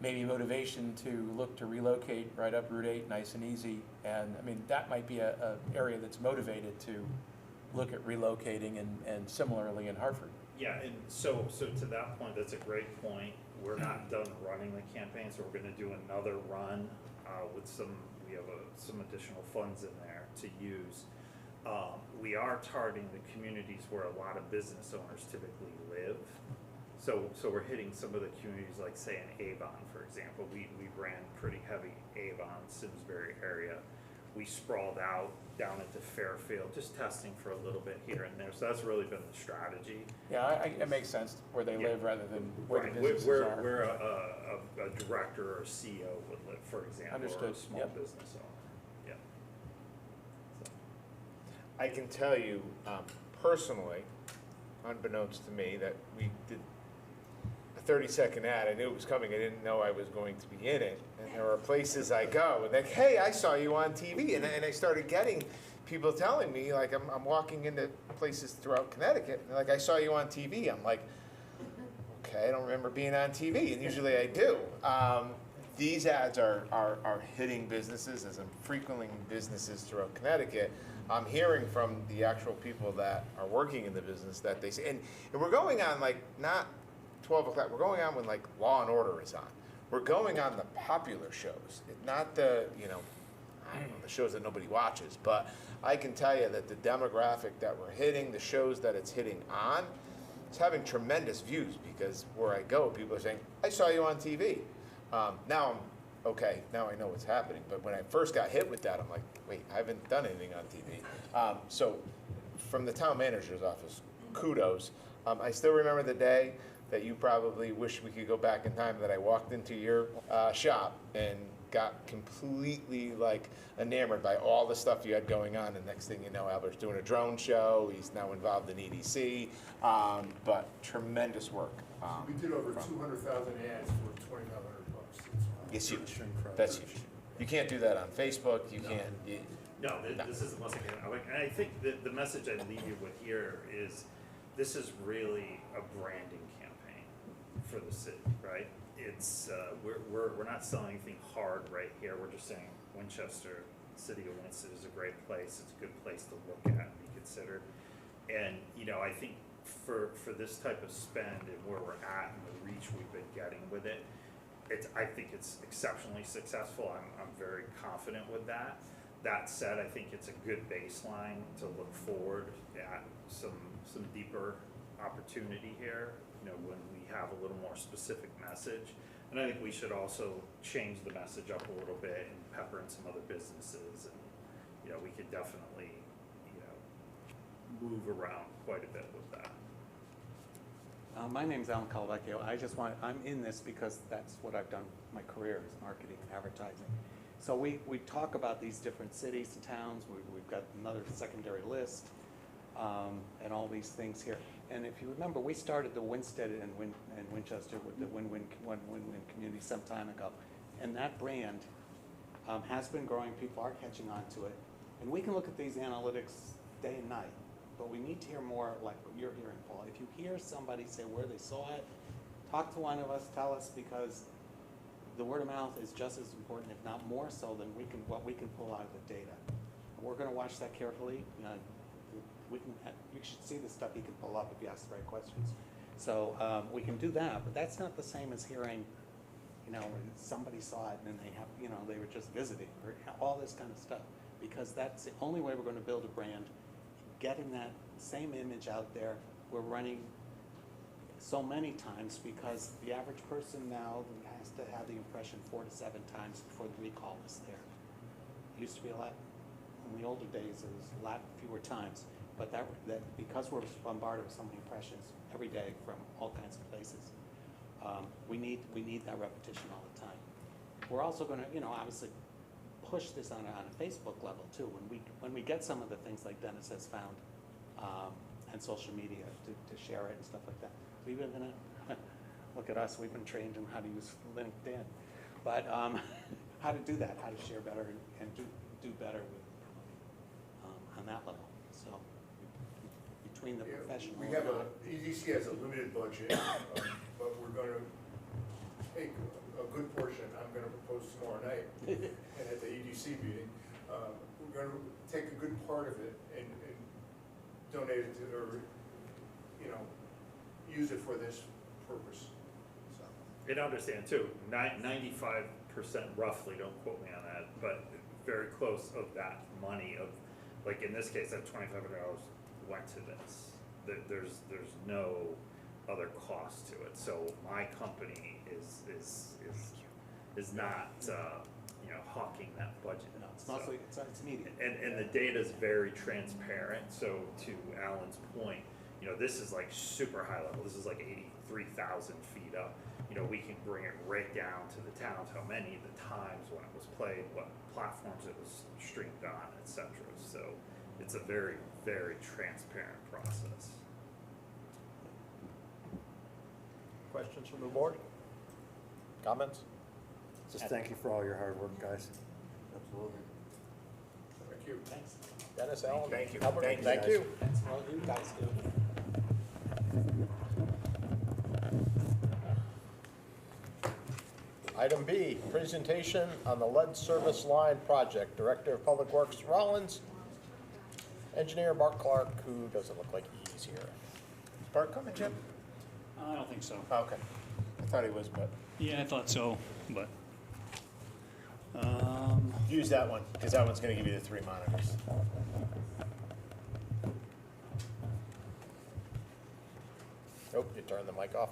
maybe motivation to look to relocate right up Route 8, nice and easy. And, I mean, that might be a area that's motivated to look at relocating, and similarly in Hartford. Yeah, and so to that point, that's a great point. We're not done running the campaign, so we're gonna do another run with we have some additional funds in there to use. We are targeting the communities where a lot of business owners typically live. So we're hitting some of the communities, like say in Avon, for example. We ran pretty heavy Avon, Simsbury area. We sprawled out down into Fairfield, just testing for a little bit here and there. So that's really been the strategy. Yeah, it makes sense where they live rather than where the Right, businesses where are. a director or a CEO would live, for example, or Understood, a small yep. business owner. Yeah. So. I can tell you personally, unbeknownst to me, that we did a 30-second ad. I knew it was coming. I didn't know I was going to be in it. And there are places I go, and like, hey, I saw you on TV. And I started getting people telling me, like, I'm walking into places throughout Connecticut, and they're like, I saw you on TV. I'm like, okay, I don't remember being on TV, and usually I do. These ads are hitting businesses, as I'm frequenting businesses throughout Connecticut. I'm hearing from the actual people that are working in the business that they say, and we're going on like not 12 o'clock, we're going on when like Law and Order is on. We're going on the popular shows, not the, I don't know, the shows that nobody watches, but I can tell you that the demographic that we're hitting, the shows that it's hitting on, it's having tremendous views, because where I go, people are saying, I saw you on TV. Now I'm, okay, now I know what's happening, but when I first got hit with that, I'm like, wait, I haven't done anything on TV. So from the town manager's office, kudos. I still remember the day that you probably wish we could go back in time, that I walked into your shop and got completely like enamored by all the stuff you had going on. And next thing you know, Albert's doing a drone show. He's now involved in EDC, but tremendous work. We did over 200,000 ads for $2,500. It's huge. That's huge. You can't do that on Facebook. You can't. No, this isn't once again. And I think the message I leave you with here is, this is really a branding campaign for the city, right? It's we're not selling anything hard right here. We're just saying Winchester, City of Winston is a great place. It's a good place to look at and be considered. And I think for this type of spend and where we're at and the reach we've been getting with it, I think it's exceptionally successful. I'm very confident with that. That said, I think it's a good baseline to look forward at some deeper opportunity here, when we have a little more specific message. And I think we should also change the message up a little bit and pepper in some other businesses, and we could definitely move around quite a bit with that. My name's Alan Calavecchio. I'm in this because that's what I've done my career, is marketing and advertising. So we talk about these different cities and towns. We've got another secondary list, and all these things here. And if you remember, we started the Winstead and Winchester with the Win-Win community some time ago. And that brand has been growing. People are catching on to it. And we can look at these analytics day and night. But we need to hear more like what you're hearing, Paul. If you hear somebody say where they saw it, talk to one of us, tell us, because the word of mouth is just as important, if not more so, than what we can pull out of the data. We're going to watch that carefully. You should see the stuff you can pull up if you ask the right questions. So we can do that, but that's not the same as hearing, somebody saw it and they were just visiting, or all this kind of stuff, because that's the only way we're going to build a brand. Getting that same image out there, we're running so many times because the average person now has to have the impression 4 to 7 times before the recall is there. It used to be a lot, in the older days, it was a lot fewer times, but that because we're bombarded with so many impressions every day from all kinds of places, we need that repetition all the time. We're also going to, obviously, push this on a Facebook level too. When we get some of the things like Dennis has found, and social media to share it and stuff like that. We've been look at us. We've been trained in how to use LinkedIn, but how to do that, how to share better and do better with on that level. So between the professional, we have EDC has a limited budget, but we're going to take a good portion, I'm gonna propose tomorrow night, and at the EDC meeting, we're gonna take a good part of it and donate it to, or, you know, use it for this purpose, so. And understand too, 95% roughly, don't quote me on that, but very close of that money of, like in this case, that $2,500 went to this. There's no other cost to it, so my company is not, you know, hawking that budget. No, it's mostly, it's immediate. And the data's very transparent, so to Alan's point, you know, this is like super high level, this is like 83,000 feet up. You know, we can bring it right down to the towns, how many, the times when it was played, what platforms it was streamed on, et cetera. So it's a very, very transparent process. Questions from the board? Comments? Just thank you for all your hard work, guys. Absolutely. Thank you. Thanks. Dennis, Alan? Thank you. Albert? Thank you, Thank guys. you. Thanks for all you guys do. Item B, presentation on the lead service line project. Director of Public Works Rollins, engineer Mark Clark, who doesn't look like he's here. Is Bart coming, Jim? I don't think so. Oh, okay. I thought he was, but Yeah, I thought so, but, use that one, because that one's gonna give you the 3 monitors. Oh, you turned the mic off.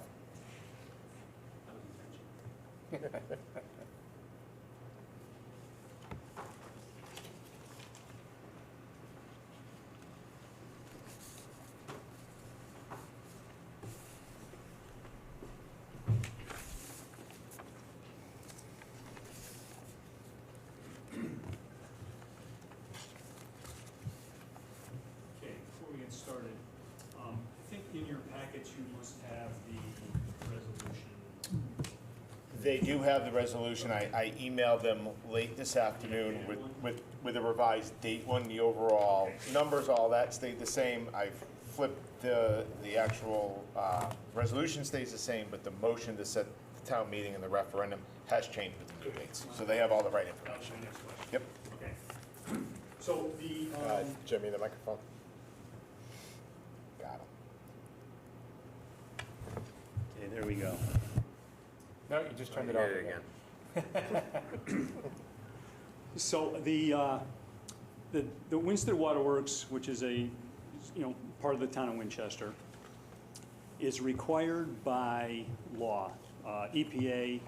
okay, before we get started, I think in your packets you must have the resolution. They do have the resolution. I emailed them late this afternoon with a revised date one. The overall numbers, all that stayed the same. I've flipped the actual resolution stays the same, but the motion to set the town meeting and the referendum has changed with the new dates. So they have all the right information. Yep. Okay. So the, Jimmy, the microphone. Got him. okay, there we go. No, you just turned it off again. So the Winstead Waterworks, which is a, part of the town of Winchester, is required by law. EPA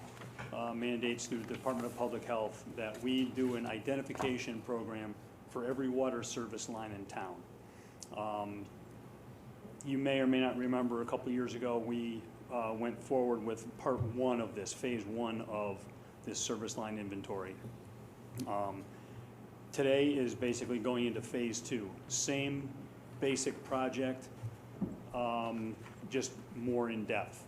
mandates through the Department of Public Health that we do an identification program for every water service line in town. You may or may not remember, a couple years ago, we went forward with part one of this, phase one of this service line inventory. Today is basically going into phase two. Same basic project, just more in depth.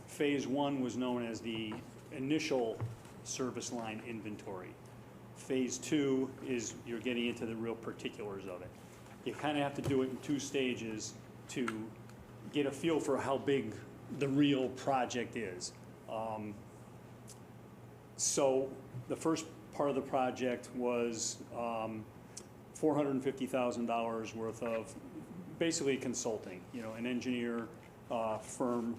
Phase one was known as the initial service line inventory. Phase two is you're getting into the real particulars of it. You kind of have to do it in 2 stages to get a feel for how big the real project is. So the first part of the project was $450,000 worth of basically consulting, an engineer firm,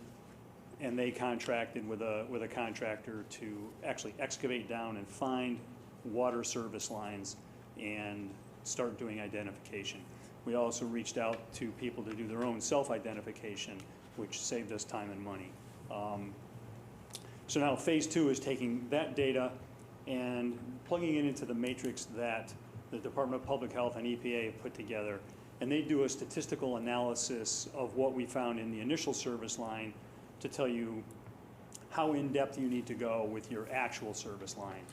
and they contracted with a contractor to actually excavate down and find water service lines and start doing identification. We also reached out to people to do their own self-identification, which saved us time and money. So now phase two is taking that data and plugging it into the matrix that the Department of Public Health and EPA have put together. And they do a statistical analysis of what we found in the initial service line to tell you how in-depth you need to go with your actual service line.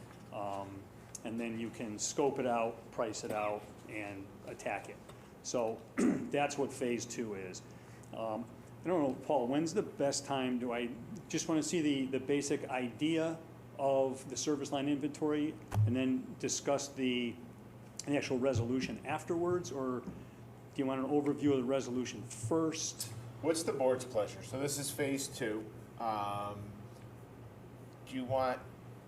And then you can scope it out, price it out, and attack it. So that's what phase two is. I don't know, Paul, when's the best time? Do I just want to see the basic idea of the service line inventory and then discuss the actual resolution afterwards? Or do you want an overview of the resolution first? What's the board's pleasure? So this is phase two. do you want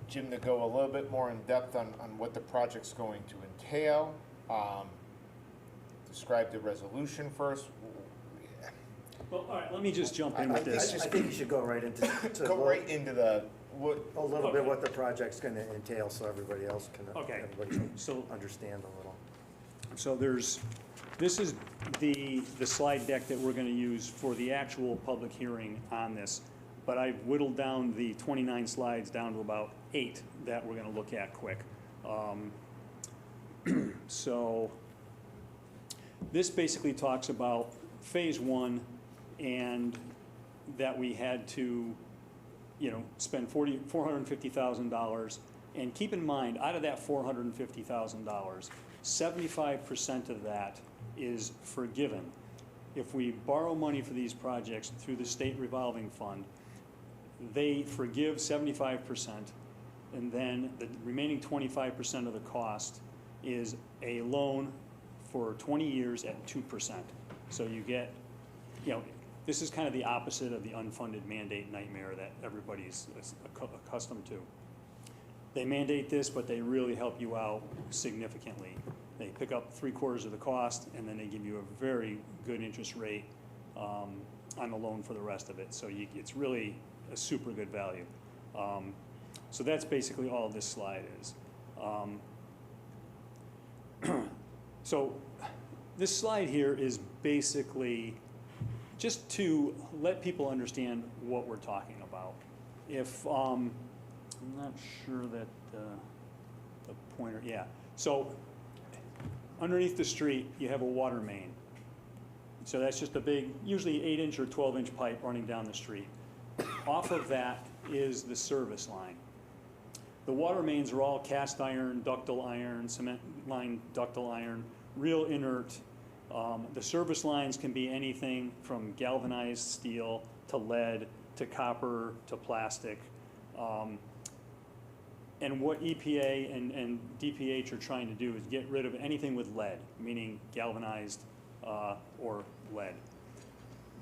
Jim to go a little bit more in depth on what the project's going to entail? Describe the resolution first. Well, all right, let me just jump in with this. I think you should go right into. Go right into the, what, A little bit what the project's gonna entail, so everybody else can, Okay. everybody can So- understand a little. So this is the slide deck that we're gonna use for the actual public hearing on this. But I've whittled down the 29 slides down to about 8 that we're gonna look at quick. So this basically talks about phase 1 and that we had to, spend $450,000. And keep in mind, out of that $450,000, 75% of that is forgiven. If we borrow money for these projects through the state revolving fund, they forgive 75%, and then the remaining 25% of the cost is a loan for 20 years at 2%. So you get, this is kind of the opposite of the unfunded mandate nightmare that everybody's accustomed to. They mandate this, but they really help you out significantly. They pick up 3/4 of the cost, and then they give you a very good interest rate on the loan for the rest of it. So it's really a super good value. So that's basically all this slide is. So this slide here is basically just to let people understand what we're talking about. If, I'm not sure that the pointer, yeah. So underneath the street, you have a water main. So that's just a big, usually 8-inch or 12-inch pipe running down the street. Off of that is the service line. The water mains are all cast iron, ductile iron, cement line ductile iron, real inert. The service lines can be anything from galvanized steel to lead to copper to plastic. And what EPA and DPH are trying to do is get rid of anything with lead, meaning galvanized or lead.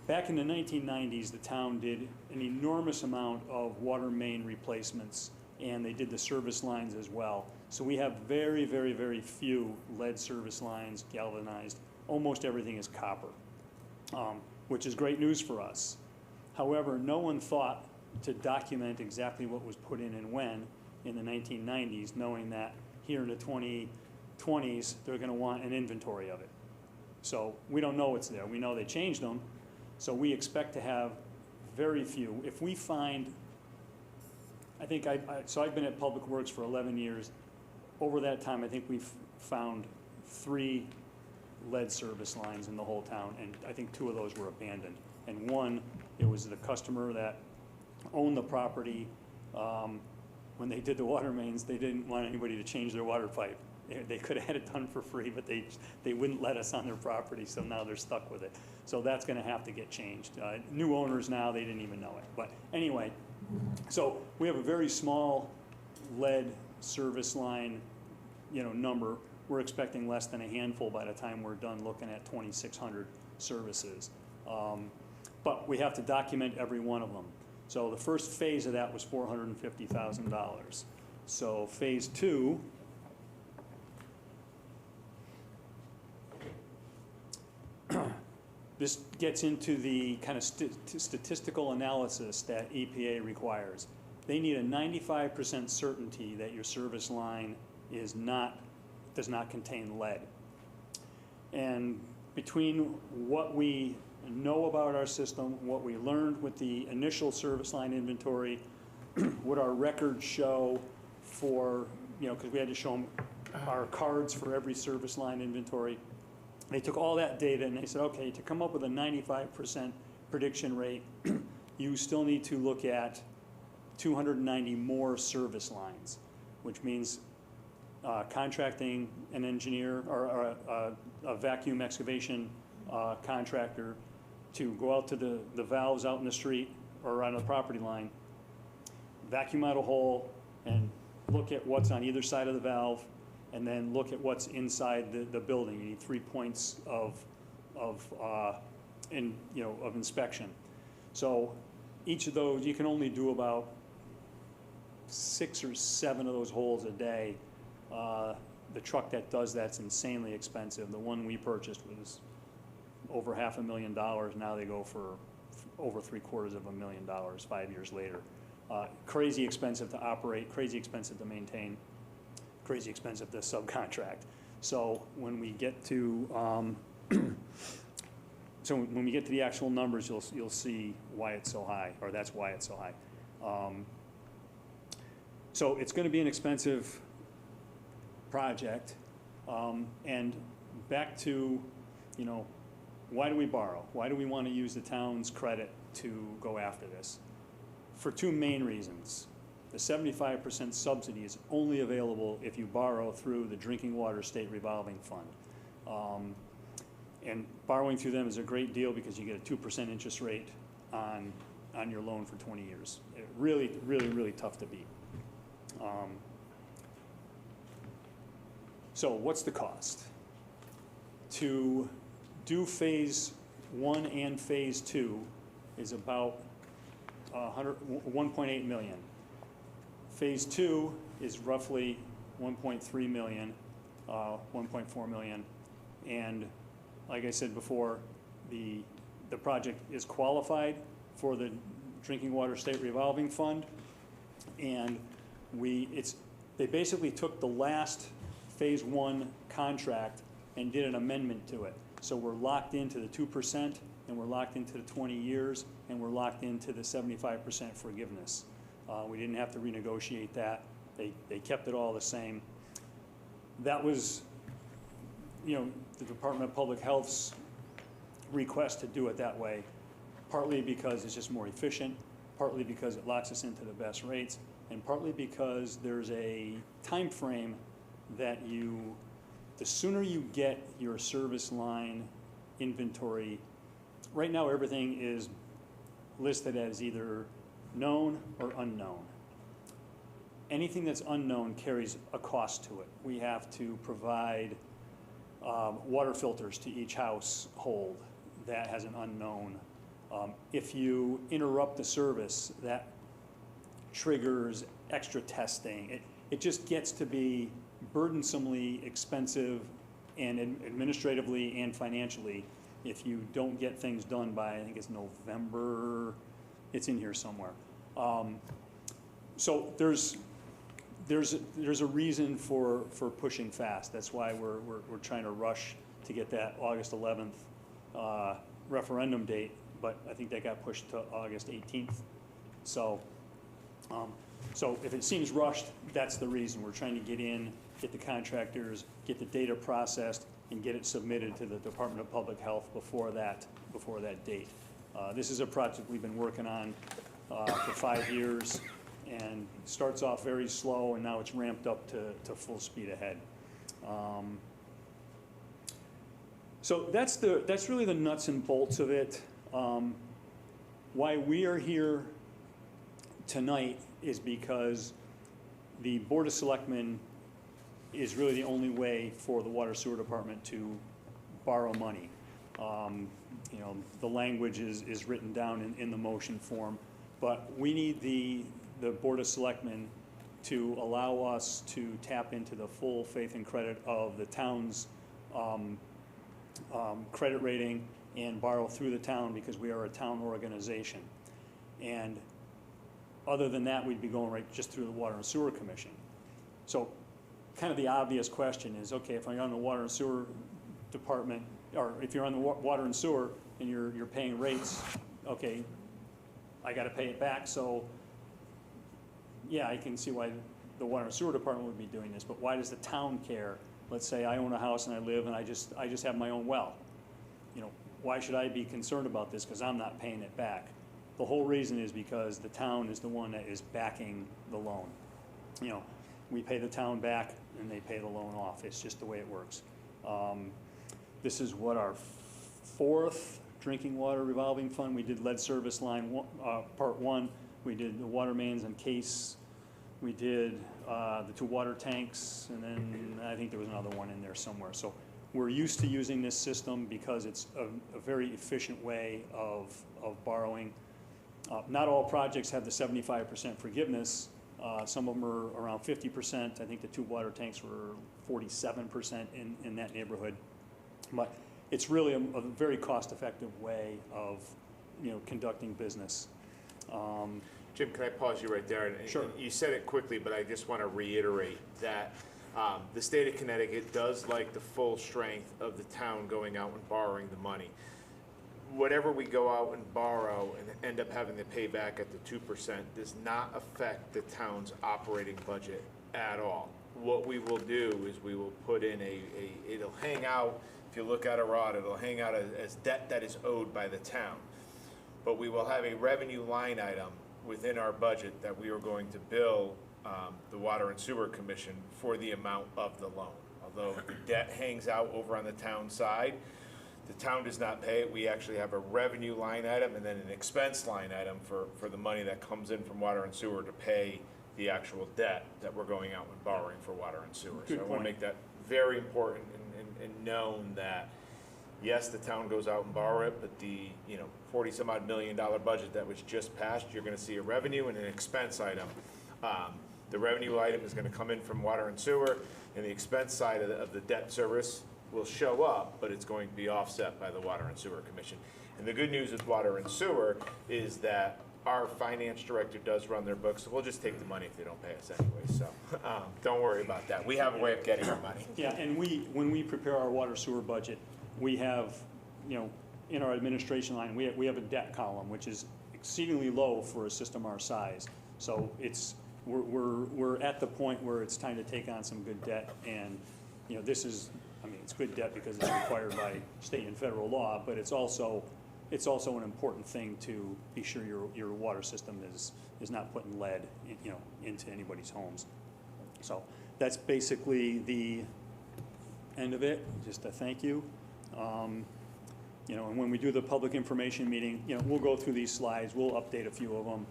Back in the 1990s, the town did an enormous amount of water main replacements, and they did the service lines as well. So we have very, very, very few lead service lines, galvanized. Almost everything is copper, which is great news for us. However, no one thought to document exactly what was put in and when in the 1990s, knowing that here in the 2020s, they're gonna want an inventory of it. So we don't know what's there. We know they changed them, so we expect to have very few. If we find, so I've been at Public Works for 11 years. Over that time, I think we've found 3 lead service lines in the whole town, and I think 2 of those were abandoned. And one, it was the customer that owned the property. When they did the water mains, they didn't want anybody to change their water pipe. They could have had it done for free, but they wouldn't let us on their property, so now they're stuck with it. So that's gonna have to get changed. New owners now, they didn't even know it. But anyway, so we have a very small lead service line, number. We're expecting less than a handful by the time we're done looking at 2,600 services. But we have to document every one of them. So the first phase of that was $450,000. So phase 2, this gets into the kind of statistical analysis that EPA requires. They need a 95% certainty that your service line does not contain lead. And between what we know about our system, what we learned with the initial service line inventory, what our records show for, because we had to show them our cards for every service line inventory. They took all that data and they said, okay, to come up with a 95% prediction rate, you still need to look at 290 more service lines, which means contracting an engineer or a vacuum excavation contractor to go out to the valves out in the street or on the property line, vacuum out a hole and look at what's on either side of the valve, and then look at what's inside the building. You need 3 points of inspection. So each of those, you can only do about 6 or 7 of those holes a day. The truck that does that's insanely expensive. The one we purchased was over $500,000. Now they go for over $750,000 5 years later. Crazy expensive to operate, crazy expensive to maintain, crazy expensive to subcontract. So when we get to when we get to the actual numbers, you'll see why it's so high, or that's why it's so high. So it's going to be an expensive project, and back to, you know, why do we borrow? Why do we want to use the town's credit to go after this? For 2 main reasons. The 75% subsidy is only available if you borrow through the Drinking Water State Revolving Fund. And borrowing through them is a great deal because you get a 2% interest rate on your loan for 20 years. Really, really, really tough to beat. So what's the cost? To do phase 1 and phase 2 is about 1.8 million. Phase 2 is roughly 1.3 million, 1.4 million. And like I said before, the project is qualified for the Drinking Water State Revolving Fund. And they basically took the last phase 1 contract and did an amendment to it. So we're locked into the 2%, and we're locked into the 20 years, and we're locked into the 75% forgiveness. We didn't have to renegotiate that. They kept it all the same. That was, you know, the Department of Public Health's request to do it that way, partly because it's just more efficient, partly because it locks us into the best rates, and partly because there's a time frame that the sooner you get your service line inventory, right now everything is listed as either known or unknown. Anything that's unknown carries a cost to it. We have to provide water filters to each household. That has an unknown. If you interrupt the service, that triggers extra testing. It just gets to be burdensomely expensive, and administratively and financially, if you don't get things done by, I think it's November, it's in here somewhere. So there's a reason for pushing fast. That's why we're trying to rush to get that August 11th referendum date, but I think that got pushed to August 18th. So if it seems rushed, that's the reason. We're trying to get in, get the contractors, get the data processed, and get it submitted to the Department of Public Health before that date. This is a project we've been working on for 5 years, and starts off very slow, and now it's ramped up to full speed ahead. So that's really the nuts and bolts of it. Why we are here tonight is because the Board of Selectmen is really the only way for the Water Sewer Department to borrow money. You know, the language is written down in the motion form, but we need the Board of Selectmen to allow us to tap into the full faith and credit of the town's credit rating and borrow through the town, because we are a town organization. And other than that, we'd be going right just through the Water and Sewer Commission. So kind of the obvious question is, okay, if I'm on the Water and Sewer Department, or if you're on the Water and Sewer and you're paying rates, okay, I got to pay it back. So yeah, I can see why the Water and Sewer Department would be doing this, but why does the town care? Let's say I own a house and I live and I just have my own well. You know, why should I be concerned about this? Because I'm not paying it back. The whole reason is because the town is the one that is backing the loan. You know, we pay the town back and they pay the loan off. It's just the way it works. This is what our 4th drinking water revolving fund. We did lead service line part 1. We did the water mains and case. We did the 2 water tanks, and then I think there was another one in there somewhere. So we're used to using this system because it's a very efficient way of borrowing. Not all projects have the 75% forgiveness, Some of them are around 50%. I think the 2 water tanks were 47% in that neighborhood. But it's really a very cost-effective way of, conducting business. Jim, can I pause you right there? And Sure. You said it quickly, but I just want to reiterate that the state of Connecticut does like the full strength of the town going out and borrowing the money. Whatever we go out and borrow and end up having to pay back at the 2% does not affect the town's operating budget at all. What we will do is we will put in it'll hang out, if you look at a rod, it'll hang out as debt that is owed by the town. But we will have a revenue line item within our budget that we are going to bill the Water and Sewer Commission for the amount of the loan. Although the debt hangs out over on the town side, the town does not pay it. We actually have a revenue line item and then an expense line item for the money that comes in from water and sewer to pay the actual debt that we're going out and borrowing for water and sewer. Good So I want point. to make that very important and known that, yes, the town goes out and borrow it, but the, $40-some-odd million budget that was just passed, you're going to see a revenue and an expense item. The revenue item is going to come in from water and sewer, and the expense side of the debt service will show up, but it's going to be offset by the Water and Sewer Commission. And the good news with water and sewer is that our finance director does run their books, so we'll just take the money if they don't pay us anyway. So don't worry about that. We have a way of getting our money. Yeah, and when we prepare our water sewer budget, we have, in our administration line, we have a debt column, which is exceedingly low for a system our size. So we're at the point where it's time to take on some good debt, and, it's good debt because it's required by state and federal law, but it's also an important thing to be sure your water system is not putting lead, into anybody's homes. So that's basically the end of it, just a thank you. And when we do the public information meeting, we'll go through these slides, we'll update a few of them,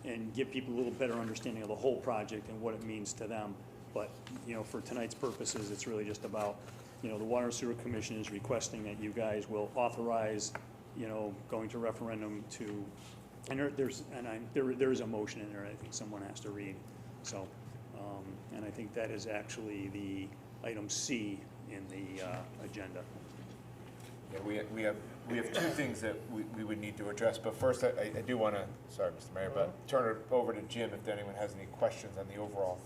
and give people a little better understanding of the whole project and what it means to them. But, for tonight's purposes, it's really just about, the Water and Sewer Commission is requesting that you guys will authorize, going to referendum to, and there is a motion in there I think someone has to read. So, and I think that is actually the item C in the agenda. Yeah, we have two things that we would need to address, but first I do want to, sorry, Mr. Mayor, but turn it over to Jim if anyone has any questions on the overall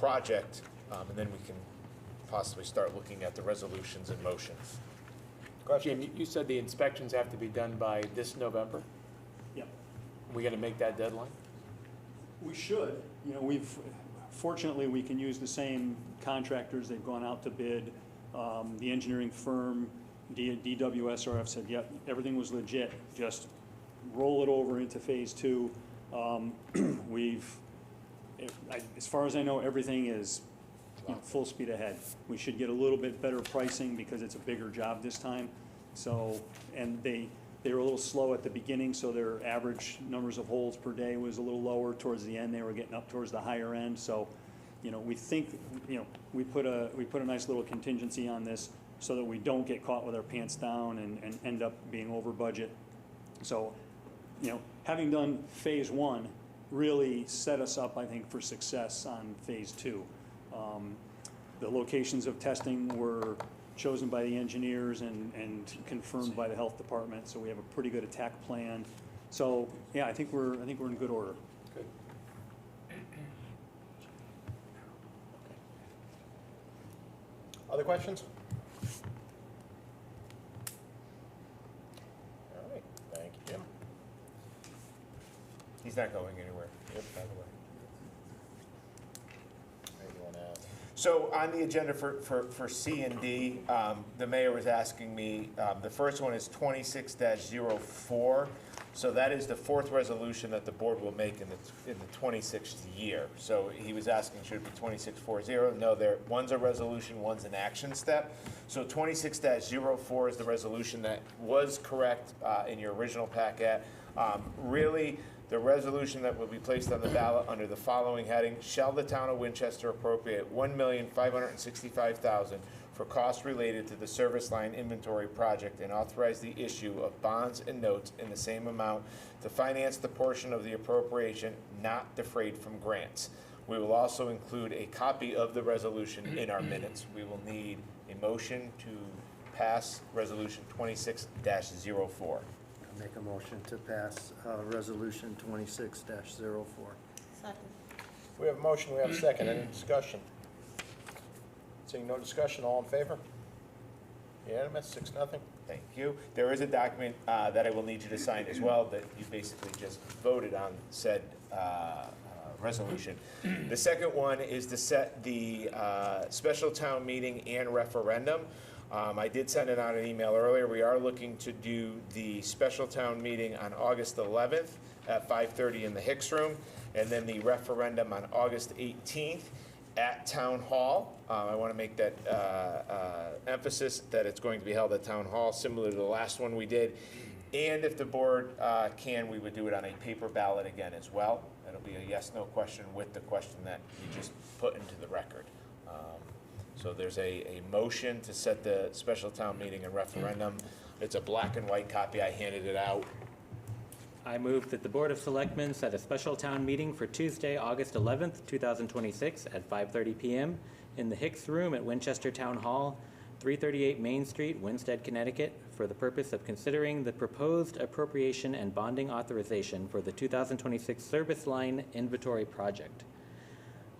project, and then we can possibly start looking at the resolutions in motion. Jim, you said the inspections have to be done by this November? Yep. We gonna make that deadline? We should. Fortunately, we can use the same contractors. They've gone out to bid. The engineering firm, DWSRF said, yep, everything was legit. Just roll it over into phase 2. As far as I know, everything is full speed ahead. We should get a little bit better pricing because it's a bigger job this time. So, and they were a little slow at the beginning, so their average numbers of holes per day was a little lower. Towards the end, they were getting up towards the higher end. So, we think, we put a nice little contingency on this so that we don't get caught with our pants down and end up being over budget. So, having done phase 1 really set us up, I think, for success on phase 2. The locations of testing were chosen by the engineers and confirmed by the health department, so we have a pretty good attack plan. So, yeah, I think we're in good order. Good. Other questions? All right, thank you, Jim. He's not going anywhere. Yep, by the way. Anyone else? So on the agenda for C and D, the mayor was asking me, the first one is 26-04. So that is the 4th resolution that the board will make in the 26th year. So he was asking, should it be 2640? No, one's a resolution, one's an action step. So 26-04 is the resolution that was correct in your original packet. Really, the resolution that will be placed on the ballot under the following heading: shall the town of Winchester appropriate $1,565,000 for costs related to the service line inventory project and authorize the issue of bonds and notes in the same amount to finance the portion of the appropriation not defrayed from grants. We will also include a copy of the resolution in our minutes. We will need a motion to pass Resolution 26-04. I'll make a motion to pass Resolution 26-04. Second. We have a motion, we have a second. Any discussion? Seeing no discussion, all in favor? Unanimous, 6-0. Thank you. There is a document that I will need you to sign as well that you basically just voted on said resolution. The second one is to set the special town meeting and referendum. I did send it out an email earlier. We are looking to do the special town meeting on August 11th at 5:30 in the Hicks Room, and then the referendum on August 18th at Town Hall. I want to make that emphasis that it's going to be held at Town Hall, similar to the last one we did. And if the board can, we would do it on a paper ballot again as well. It'll be a yes/no question with the question that you just put into the record. So there's a motion to set the special town meeting and referendum. It's a black and white copy. I handed it out. I move that the Board of Selectmen set a special town meeting for Tuesday, August 11th, 2026 at 5:30 p.m. in the Hicks Room at Winchester Town Hall, 338 Main Street, Winsted, Connecticut, for the purpose of considering the proposed appropriation and bonding authorization for the 2026 service line inventory project.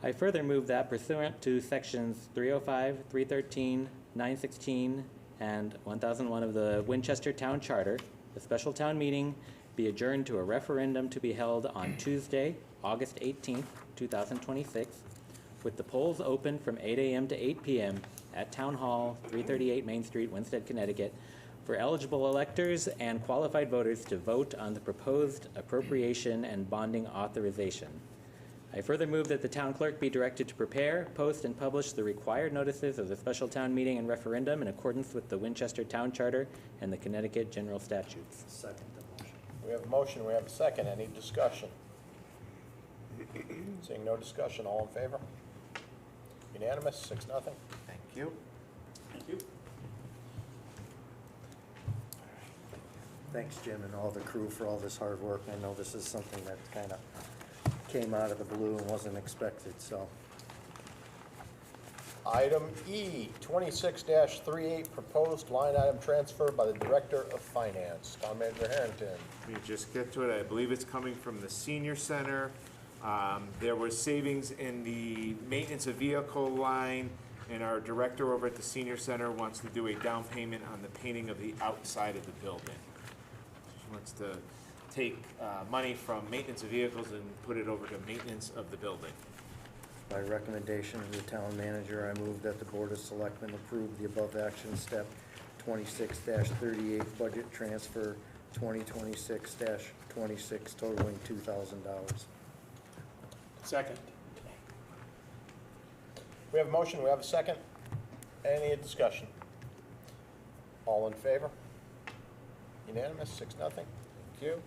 I further move that pursuant to sections 305, 313, 916, and 1001 of the Winchester Town Charter, the special town meeting be adjourned to a referendum to be held on Tuesday, August 18th, 2026, with the polls open from 8 a.m. to 8 p.m. at Town Hall, 338 Main Street, Winsted, Connecticut, for eligible electors and qualified voters to vote on the proposed appropriation and bonding authorization. I further move that the town clerk be directed to prepare, post, and publish the required notices of the special town meeting and referendum in accordance with the Winchester Town Charter and the Connecticut General Statutes. Second the motion. We have a motion, we have a second. Any discussion? Seeing no discussion, all in favor? Unanimous, 6-0. Thank you. Thank you. Thanks, Jim, and all the crew for all this hard work. I know this is something that kind of came out of the blue and wasn't expected, so. Item E, 26-38, proposed line item transfer by the Director of Finance. Town Manager Harrington. Let me just get to it. I believe it's coming from the senior center. There was savings in the maintenance of vehicle line, and our director over at the senior center wants to do a down payment on the painting of the outside of the building. She wants to take money from maintenance of vehicles and put it over to maintenance of the building. By recommendation of the town manager, I move that the Board of Selectmen approve the above action step 26-38 budget transfer 2026-26 totaling $2,000. Second. We have a motion, we have a second. Any discussion? All in favor? Unanimous, 6-0. Thank you.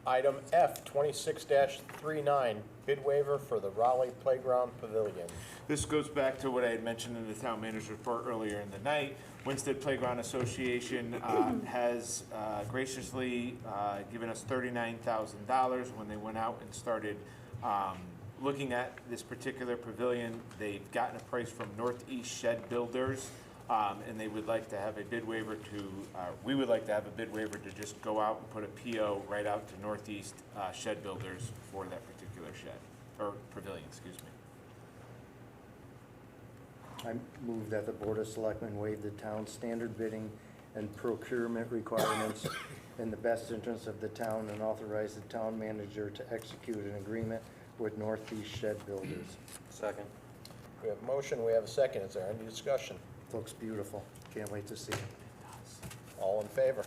Item F, 26-39, bid waiver for the Raleigh Playground Pavilion. This goes back to what I had mentioned in the town manager's report earlier in the night. Winsted Playground Association has graciously given us $39,000 when they went out and started looking at this particular pavilion. They've gotten a price from Northeast Shed Builders, and they would like to have a bid waiver to, we would like to have a bid waiver to just go out and put a PO right out to Northeast Shed Builders for that particular shed, or pavilion, excuse me. I move that the Board of Selectmen waive the town's standard bidding and procurement requirements in the best interest of the town and authorize the town manager to execute an agreement with Northeast Shed Builders. Second. We have a motion, we have a second. Is there any discussion? Looks beautiful. Can't wait to see it. All in favor?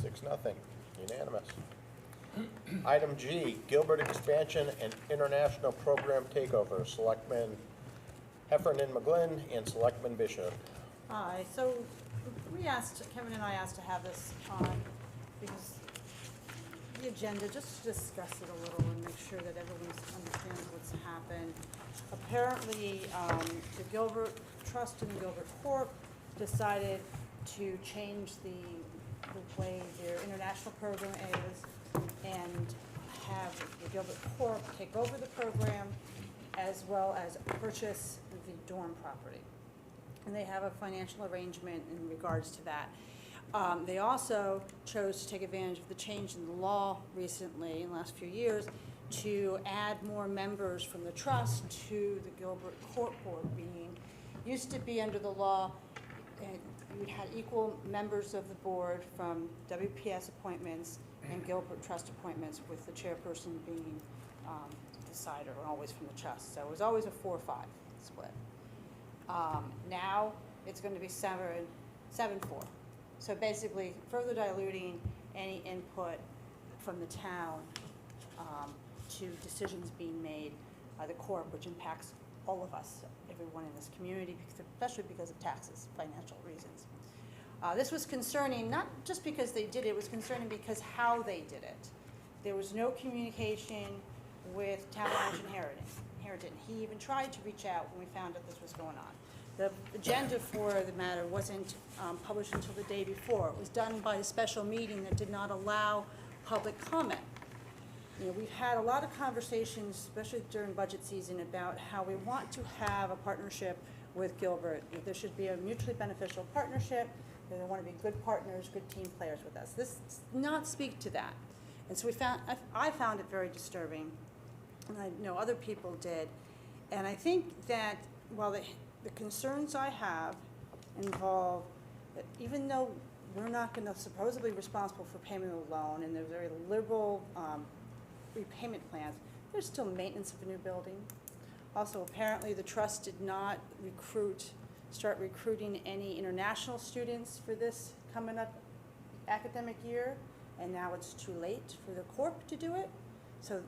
6-0, unanimous. Item G, Gilbert Expansion and International Program Takeover, Selectmen Heffernan McGlynn and Selectman Bishop. Hi, so we asked, Kevin and I asked to have this on because the agenda, just to discuss it a little and make sure that everyone understands what's happened. Apparently, the Gilbert Trust and the Gilbert Corp decided to change the way their international program is and have the Gilbert Corp take over the program as well as purchase the dorm property. And they have a financial arrangement in regards to that. They also chose to take advantage of the change in the law recently, in the last few years, to add more members from the trust to the Gilbert Court Board, being, used to be under the law, you had equal members of the board from WPS appointments and Gilbert Trust appointments, with the chairperson being decider, and always from the trust. So it was always a 4-5 split. Now it's going to be 7-4. So basically, further diluting any input from the town to decisions being made by the corp, which impacts all of us, everyone in this community, especially because of taxes, financial reasons. This was concerning, not just because they did it, it was concerning because how they did it. There was no communication with Town Manager Harrington. He even tried to reach out when we found out this was going on. The agenda for the matter wasn't published until the day before. It was done by a special meeting that did not allow public comment. You know, we've had a lot of conversations, especially during budget season, about how we want to have a partnership with Gilbert. There should be a mutually beneficial partnership. They want to be good partners, good team players with us. This does not speak to that. And so I found it very disturbing, and I know other people did. And I think that while the concerns I have involve that even though we're not going to supposedly be responsible for payment of the loan, and there's very liberal repayment plans, there's still maintenance of a new building. Also, apparently the trust did not start recruiting any international students for this coming up academic year, and now it's too late for the corp to do it. So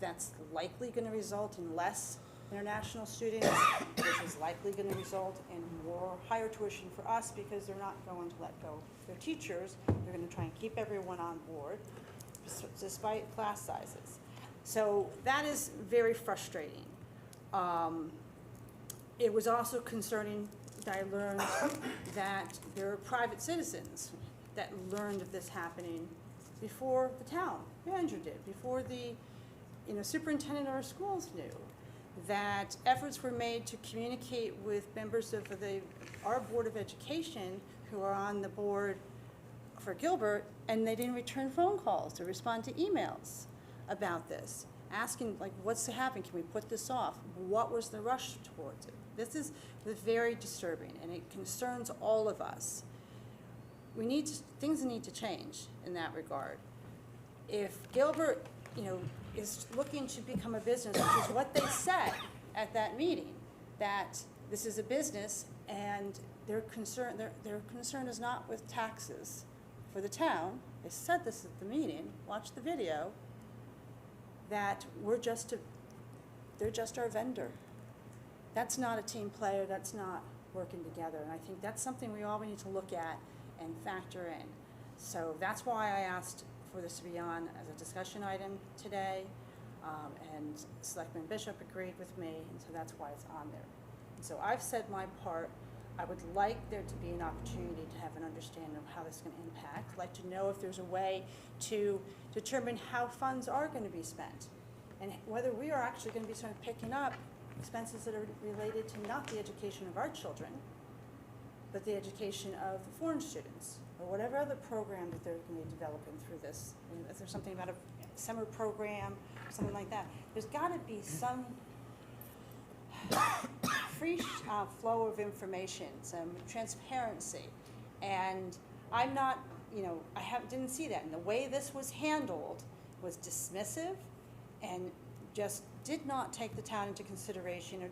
that's likely going to result in less international students, which is likely going to result in more higher tuition for us, because they're not going to let go of their teachers. They're going to try and keep everyone on board despite class sizes. So that is very frustrating. It was also concerning that I learned that there are private citizens that learned of this happening before the town manager did, before the superintendent of our schools knew. That efforts were made to communicate with members of our Board of Education who are on the board for Gilbert, and they didn't return phone calls or respond to emails about this, asking, like, what's happening? Can we put this off? What was the rush towards it? This is very disturbing, and it concerns all of us. Things need to change in that regard. If Gilbert, is looking to become a business, which is what they said at that meeting, that this is a business and their concern is not with taxes for the town. They said this at the meeting, watch the video, that they're just our vendor. That's not a team player, that's not working together. And I think that's something we all need to look at and factor in. So that's why I asked for this to be on as a discussion item today, and Selectman Bishop agreed with me, and so that's why it's on there. And so I've said my part. I would like there to be an opportunity to have an understanding of how this is going to impact. I'd like to know if there's a way to determine how funds are going to be spent, and whether we are actually going to be sort of picking up expenses that are related to not the education of our children, but the education of the foreign students, or whatever other program that they're going to be developing through this. And if there's something about a summer program, or something like that, there's got to be some free flow of information, some transparency. And I'm not, didn't see that. And the way this was handled was dismissive and just did not take the town into consideration.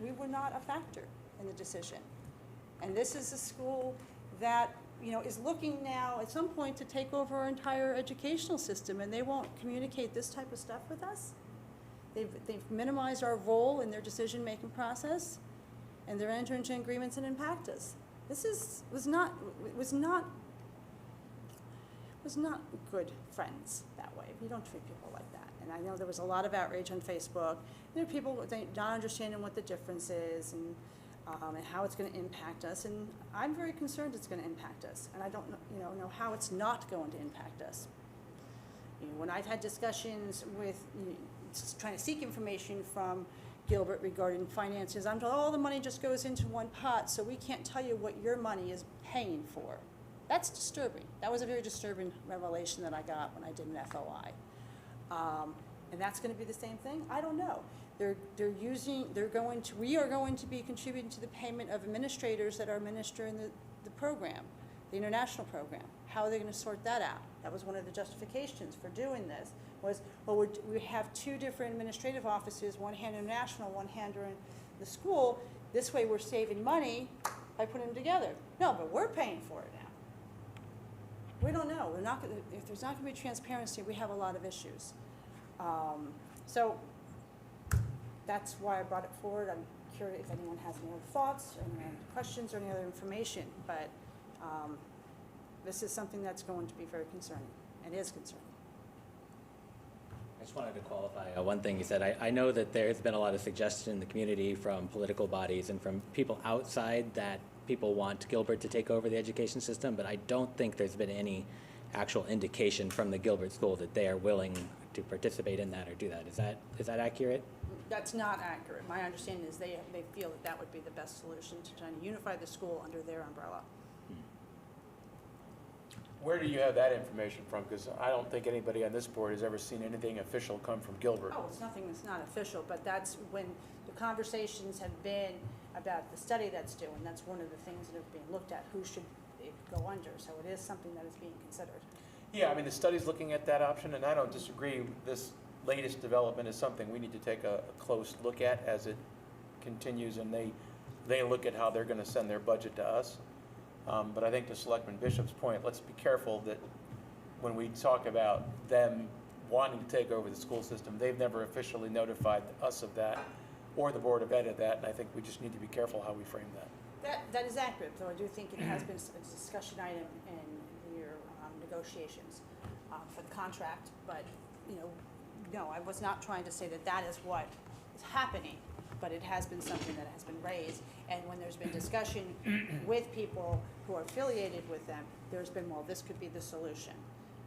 We were not a factor in the decision. And this is a school that is looking now at some point to take over our entire educational system, and they won't communicate this type of stuff with us. They've minimized our role in their decision-making process, and they're entering into agreements and impact us. This was not was not good friends that way. You don't treat people like that. And I know there was a lot of outrage on Facebook. There are people not understanding what the difference is and how it's going to impact us. And I'm very concerned it's going to impact us. And I don't know how it's not going to impact us. When I've had discussions with trying to seek information from Gilbert regarding finances, I'm told all the money just goes into one pot, so we can't tell you what your money is paying for. That's disturbing. That was a very disturbing revelation that I got when I did an FOI. And that's going to be the same thing? I don't know. We are going to be contributing to the payment of administrators that are administering the program, the international program. How are they going to sort that out? That was one of the justifications for doing this, was, well, we have two different administrative offices, one hand international, one hand in the school. This way we're saving money by putting them together. No, but we're paying for it now. We don't know. If there's not going to be transparency, we have a lot of issues. So that's why I brought it forward. I'm curious if anyone has any other thoughts, or any other questions, or any other information. But this is something that's going to be very concerning, and is concerning. I just wanted to qualify one thing you said. I know that there's been a lot of suggestion in the community from political bodies and from people outside that people want Gilbert to take over the education system, but I don't think there's been any actual indication from the Gilbert School that they are willing to participate in that or do that. Is that accurate? That's not accurate. My understanding is they feel that would be the best solution to trying to unify the school under their umbrella. Where do you have that information from? Because I don't think anybody on this board has ever seen anything official come from Gilbert. Oh, it's nothing that's not official, but that's when the conversations have been about the study that's due, and that's one of the things that are being looked at, who should it go under. So it is something that is being considered. Yeah, I mean, the study's looking at that option, and I don't disagree. This latest development is something we need to take a close look at as it continues, and they look at how they're going to send their budget to us. But I think to Selectman Bishop's point, let's be careful that when we talk about them wanting to take over the school system, they've never officially notified us of that or the Board of Ed of that, and I think we just need to be careful how we frame that. That is accurate, though I do think it has been a discussion item in your negotiations for the contract. But, no, I was not trying to say that that is what is happening, but it has been something that has been raised. And when there's been discussion with people who are affiliated with them, there's been, well, this could be the solution.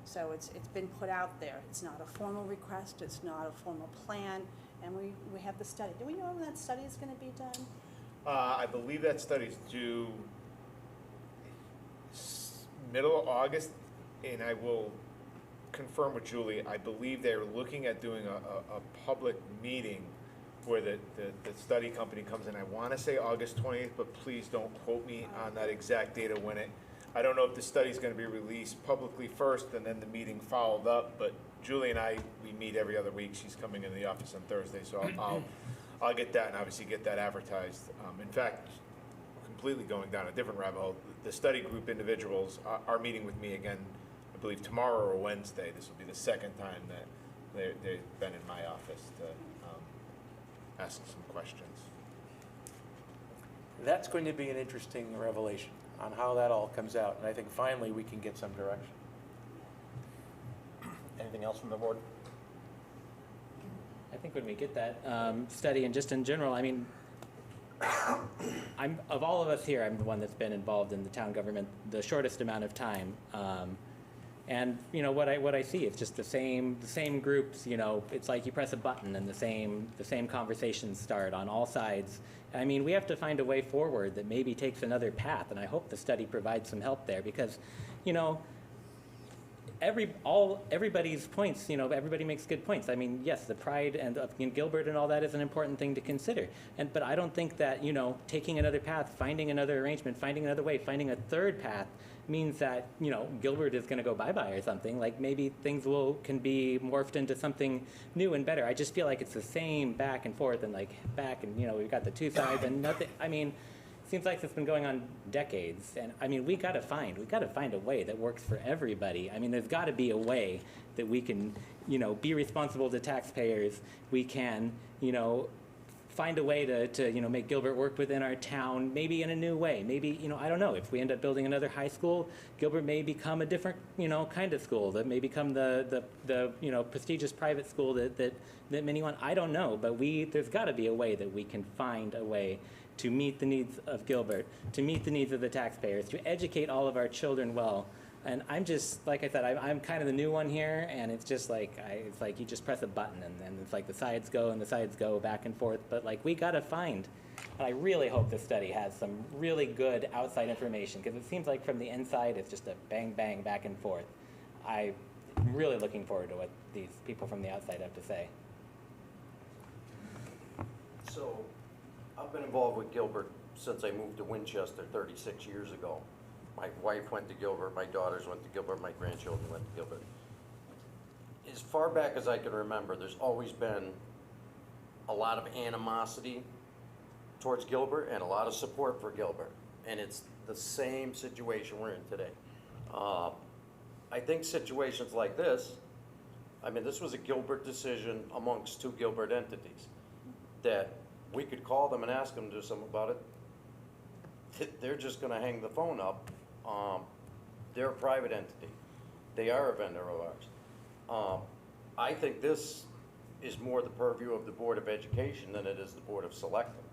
So it's been put out there. It's not a formal request. It's not a formal plan. And we have the study. Do we know when that study is going to be done? I believe that study's due middle of August, and I will confirm with Julie. I believe they're looking at doing a public meeting where the study company comes in. I want to say August 20th, but please don't quote me on that exact date of when it. I don't know if the study's going to be released publicly first and then the meeting followed up, but Julie and I, we meet every other week. She's coming into the office on Thursday, so I'll get that and obviously get that advertised. In fact, completely going down a different rabbit hole, the study group individuals are meeting with me again, I believe tomorrow or Wednesday. This will be the second time that they've been in my office to ask some questions. That's going to be an interesting revelation on how that all comes out, and I think finally we can get some direction. Anything else from the board? I think when we get that study, and just in general, I mean, of all of us here, I'm the one that's been involved in the town government the shortest amount of time. And what I see is just the same groups. It's like you press a button and the same conversations start on all sides. I mean, we have to find a way forward that maybe takes another path, and I hope the study provides some help there, because everybody's points, everybody makes good points. I mean, yes, the pride and in Gilbert and all that is an important thing to consider. But I don't think that, taking another path, finding another arrangement, finding another way, finding a third path means that, Gilbert is going to go bye-bye or something. Like, maybe things can be morphed into something new and better. I just feel like it's the same back and forth and back and, we've got the two sides and nothing. I mean, seems like it's been going on decades, and I mean, we got to find a way that works for everybody. I mean, there's got to be a way that we can, be responsible to taxpayers. We can, find a way to make Gilbert work within our town, maybe in a new way. Maybe, I don't know, if we end up building another high school, Gilbert may become a different, kind of school that may become the prestigious private school that many want. I don't know, but there's got to be a way that we can find a way to meet the needs of Gilbert, to meet the needs of the taxpayers, to educate all of our children well. And I'm just, like I said, I'm kind of the new one here, and it's just like, it's like you just press a button, and then it's like the sides go back and forth. But like, we gotta find, and I really hope this study has some really good outside information, because it seems like from the inside, it's just a bang, bang, back and forth. I'm really looking forward to what these people from the outside have to say. So, I've been involved with Gilbert since I moved to Winchester 36 years ago. My wife went to Gilbert, my daughters went to Gilbert, my grandchildren went to Gilbert. As far back as I can remember, there's always been a lot of animosity towards Gilbert and a lot of support for Gilbert. And it's the same situation we're in today. I think situations like this, this was a Gilbert decision amongst two Gilbert entities, that we could call them and ask them to do something about it. They're just gonna hang the phone up. They're a private entity. They are a vendor of ours. I think this is more the purview of the Board of Education than it is the Board of Selectmen,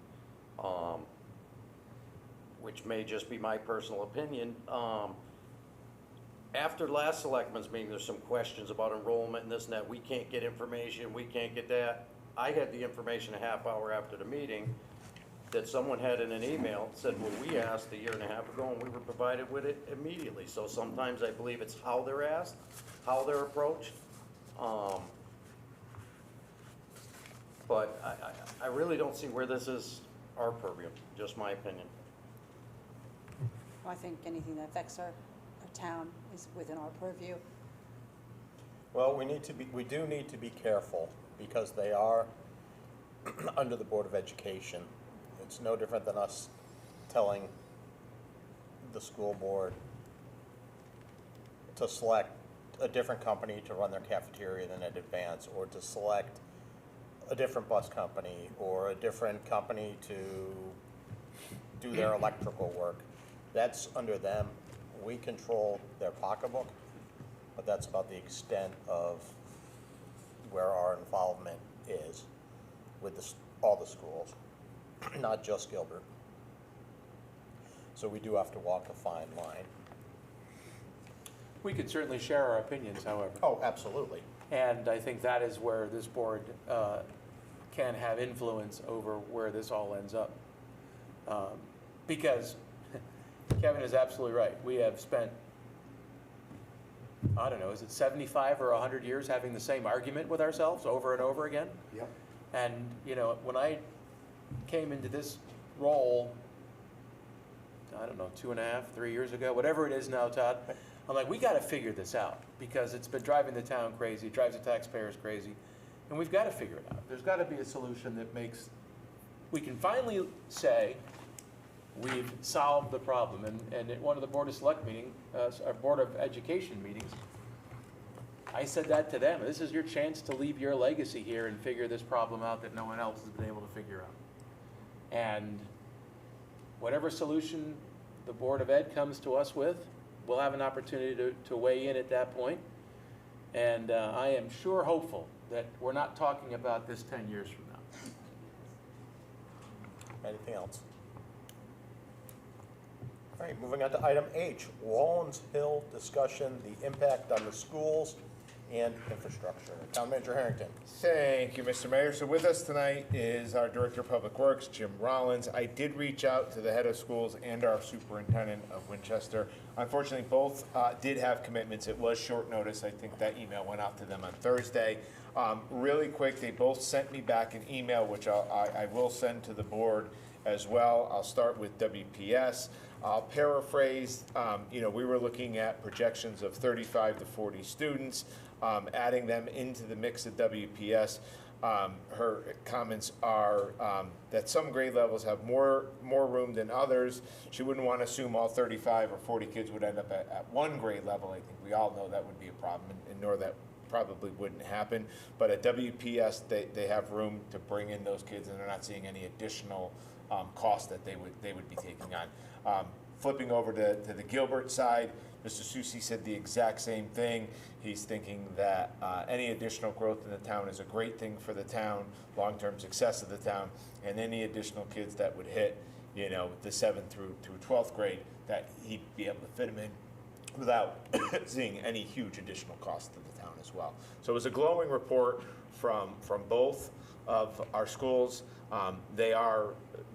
which may just be my personal opinion. After last Selectmen's meeting, there's some questions about enrollment and this and that. We can't get information, we can't get that. I had the information a half hour after the meeting that someone had in an email, said, well, we asked a year and a half ago and we were provided with it immediately. So sometimes I believe it's how they're asked, how they're approached. But I really don't see where this is our purview, just my opinion. I think anything that affects our town is within our purview. Well, we do need to be careful, because they are under the Board of Education. It's no different than us telling the school board to select a different company to run their cafeteria than at Advance, or to select a different bus company, or a different company to do their electrical work. That's under them. We control their pocketbook, but that's about the extent of where our involvement is with all the schools, not just Gilbert. So we do have to walk a fine line. We could certainly share our opinions, however. Oh, absolutely. And I think that is where this board can have influence over where this all ends up. Because Kevin is absolutely right. We have spent, I don't know, is it 75 or 100 years having the same argument with ourselves over and over again? Yep. And, when I came into this role, I don't know, 2.5, 3 years ago, whatever it is now, Todd, I'm like, we got to figure this out, because it's been driving the town crazy, it drives the taxpayers crazy, and we've got to figure it out. There's got to be a solution that we can finally say, we've solved the problem. And at one of the Board of Select meetings, our Board of Education meetings, I said that to them. This is your chance to leave your legacy here and figure this problem out that no one else has been able to figure out. And whatever solution the Board of Ed comes to us with, we'll have an opportunity to weigh in at that point. And I am sure hopeful that we're not talking about this 10 years from now. Anything else? All right, moving on to item H, Wallens Hill discussion, the impact on the schools and infrastructure. Town Manager Harrington. Thank you, Mr. Mayor. So with us tonight is our Director of Public Works, Jim Rollins. I did reach out to the head of schools and our superintendent of Winchester. Unfortunately, both did have commitments. It was short notice. I think that email went out to them on Thursday. Really quick, they both sent me back an email, which I will send to the board as well. I'll start with WPS. I'll paraphrase. We were looking at projections of 35 to 40 students, adding them into the mix of WPS. Her comments are that some grade levels have more room than others. She wouldn't want to assume all 35 or 40 kids would end up at one grade level. I think we all know that would be a problem, and nor that probably wouldn't happen. But at WPS, they have room to bring in those kids, and they're not seeing any additional cost that they would be taking on. Flipping over to the Gilbert side, Mr. Susi said the exact same thing. He's thinking that any additional growth in the town is a great thing for the town, long-term success of the town, and any additional kids that would hit, the 7th through 12th grade, that he'd be able to fit them in without seeing any huge additional cost to the town as well. So it was a glowing report from both of our schools. They are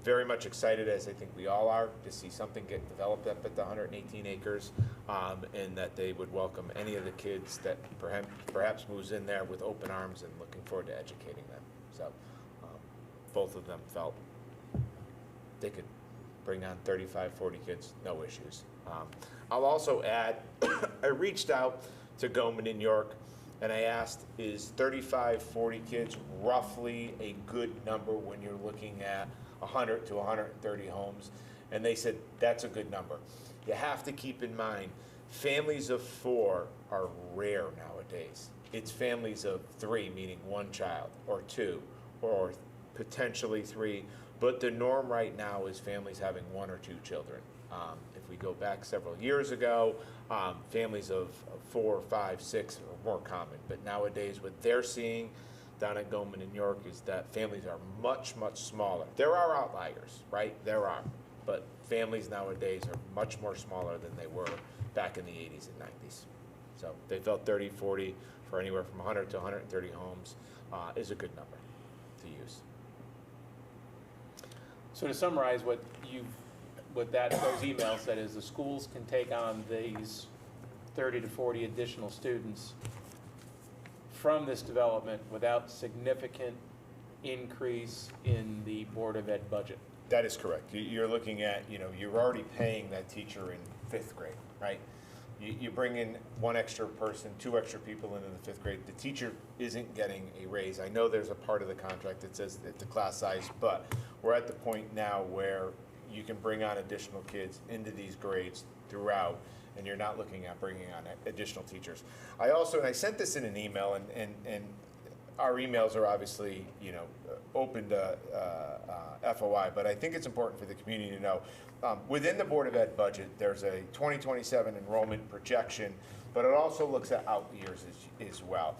very much excited, as I think we all are, to see something get developed up at the 118 acres, and that they would welcome any of the kids that perhaps moves in there with open arms and looking forward to educating them. So both of them felt they could bring on 35, 40 kids, no issues. I'll also add, I reached out to Goman in York, and I asked, is 35, 40 kids roughly a good number when you're looking at 100 to 130 homes? And they said, that's a good number. You have to keep in mind, families of 4 are rare nowadays. It's families of 3, meaning 1 child, or 2, or potentially 3. But the norm right now is families having 1 or 2 children. If we go back several years ago, families of 4, 5, 6 are more common. But nowadays, what they're seeing down at Goman in York is that families are much, much smaller. There are outliers, right? There are. But families nowadays are much more smaller than they were back in the 80s and 90s. So they felt 30, 40 for anywhere from 100 to 130 homes is a good number to use. So to summarize what those emails said is the schools can take on these 30 to 40 additional students from this development without significant increase in the Board of Ed budget. That is correct. You're looking at, you're already paying that teacher in 5th grade, right? You bring in 1 extra person, 2 extra people into the 5th grade. The teacher isn't getting a raise. I know there's a part of the contract that says it's the class size, but we're at the point now where you can bring on additional kids into these grades throughout, and you're not looking at bringing on additional teachers. I also, and I sent this in an email, and our emails are obviously, open to FOI, but I think it's important for the community to know. Within the Board of Ed budget, there's a 2027 enrollment projection, but it also looks at out years as well.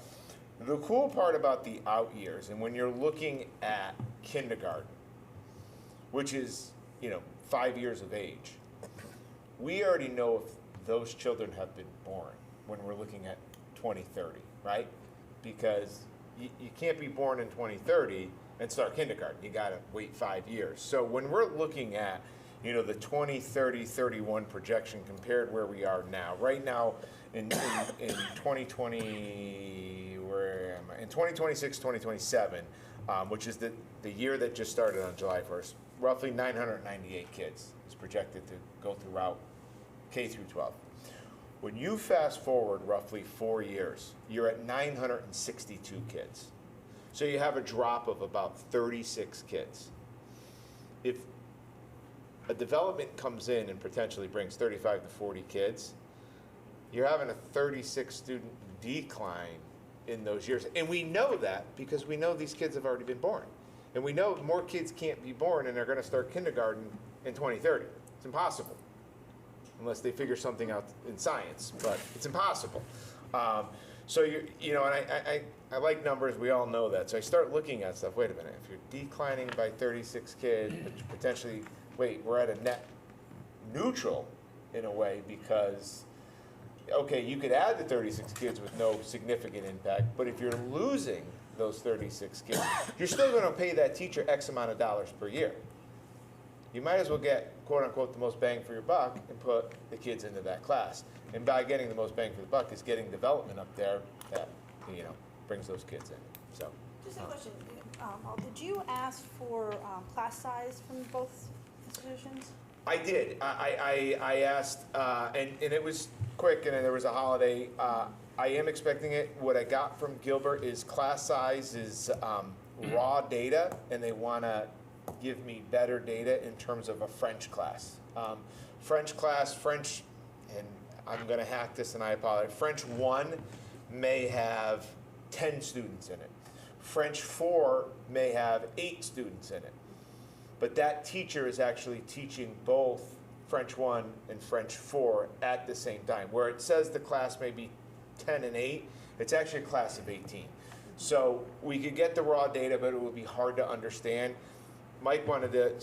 The cool part about the out years, and when you're looking at kindergarten, which is 5 years of age, we already know if those children have been born when we're looking at 2030, right? Because you can't be born in 2030 and start kindergarten. You gotta wait 5 years. So when we're looking at, the 2030-31 projection compared where we are now, right now in 2020, where am I? In 2026, 2027, which is the year that just started on July 1st, roughly 998 kids is projected to go throughout K through 12. When you fast forward roughly 4 years, you're at 962 kids. So you have a drop of about 36 kids. If a development comes in and potentially brings 35 to 40 kids, you're having a 36 student decline in those years. And we know that because we know these kids have already been born. And we know more kids can't be born and they're going to start kindergarten in 2030. It's impossible. Unless they figure something out in science, but it's impossible. So and I like numbers, we all know that. So I start looking at stuff, wait a minute, if you're declining by 36 kids, potentially, we're at a net neutral in a way because, okay, you could add the 36 kids with no significant impact, but if you're losing those 36 kids, you're still gonna pay that teacher X amount of dollars per year. You might as well get, quote unquote, the most bang for your buck and put the kids into that class. And by getting the most bang for the buck is getting development up there that, brings those kids in, so. Just a question, did you ask for class size from both institutions? I did, I asked, and it was quick, and then there was a holiday. I am expecting it. What I got from Gilbert is class size is raw data, and they wanna give me better data in terms of a French class. French, and I'm gonna hack this and I apologize. French 1, may have 10 students in it. French 4 may have 8 students in it. But that teacher is actually teaching both French 1 and French 4 at the same time. Where it says the class may be 10 and 8, it's actually a class of 18. So we could get the raw data, but it would be hard to understand. Mike wanted to,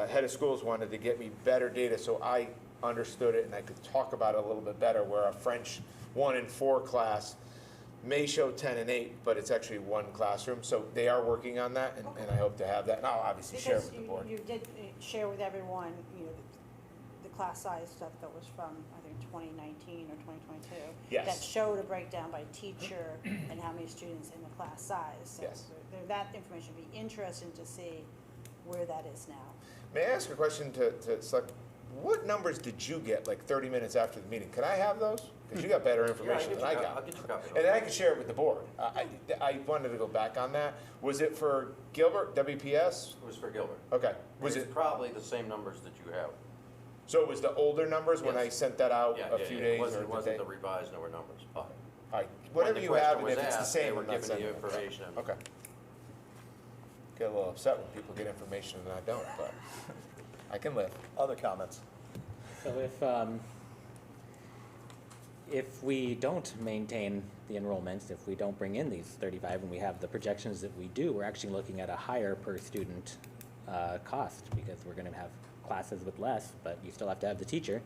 head of schools wanted to get me better data so I understood it and I could talk about it a little bit better, where a French 1 and 4 class may show 10 and 8, but it's actually one classroom. So they are working on that, and I hope to have that. And I'll obviously share it with the board. You did share with everyone, the class size stuff that was from, I think, 2019 or 2022. Yes. That showed a breakdown by teacher and how many students in the class size. So Yes. that information would be interesting to see where that is now. May I ask a question to Select? What numbers did you get like 30 minutes after the meeting? Can I have those? Because you got better information than I got. I'll get you a copy. And then I can share it with the board. I wanted to go back on that. Was it for Gilbert, WPS? It was for Gilbert. Okay. Was It's it, probably the same numbers that you have. so it was the older numbers when I Yes. sent that out Yeah, a yeah, few yeah. days? It or wasn't the the day? revised newer numbers, but. All right. Whatever when the you question have, and was if it's the asked, same, they were I'm not giving sending you it. information. Okay. Get a little upset when people get information and I don't, but I can live. Other comments? So if we don't maintain the enrollments, if we don't bring in these 35 and we have the projections that we do, we're actually looking at a higher per student cost, because we're going to have classes with less, but you still have to have the teacher,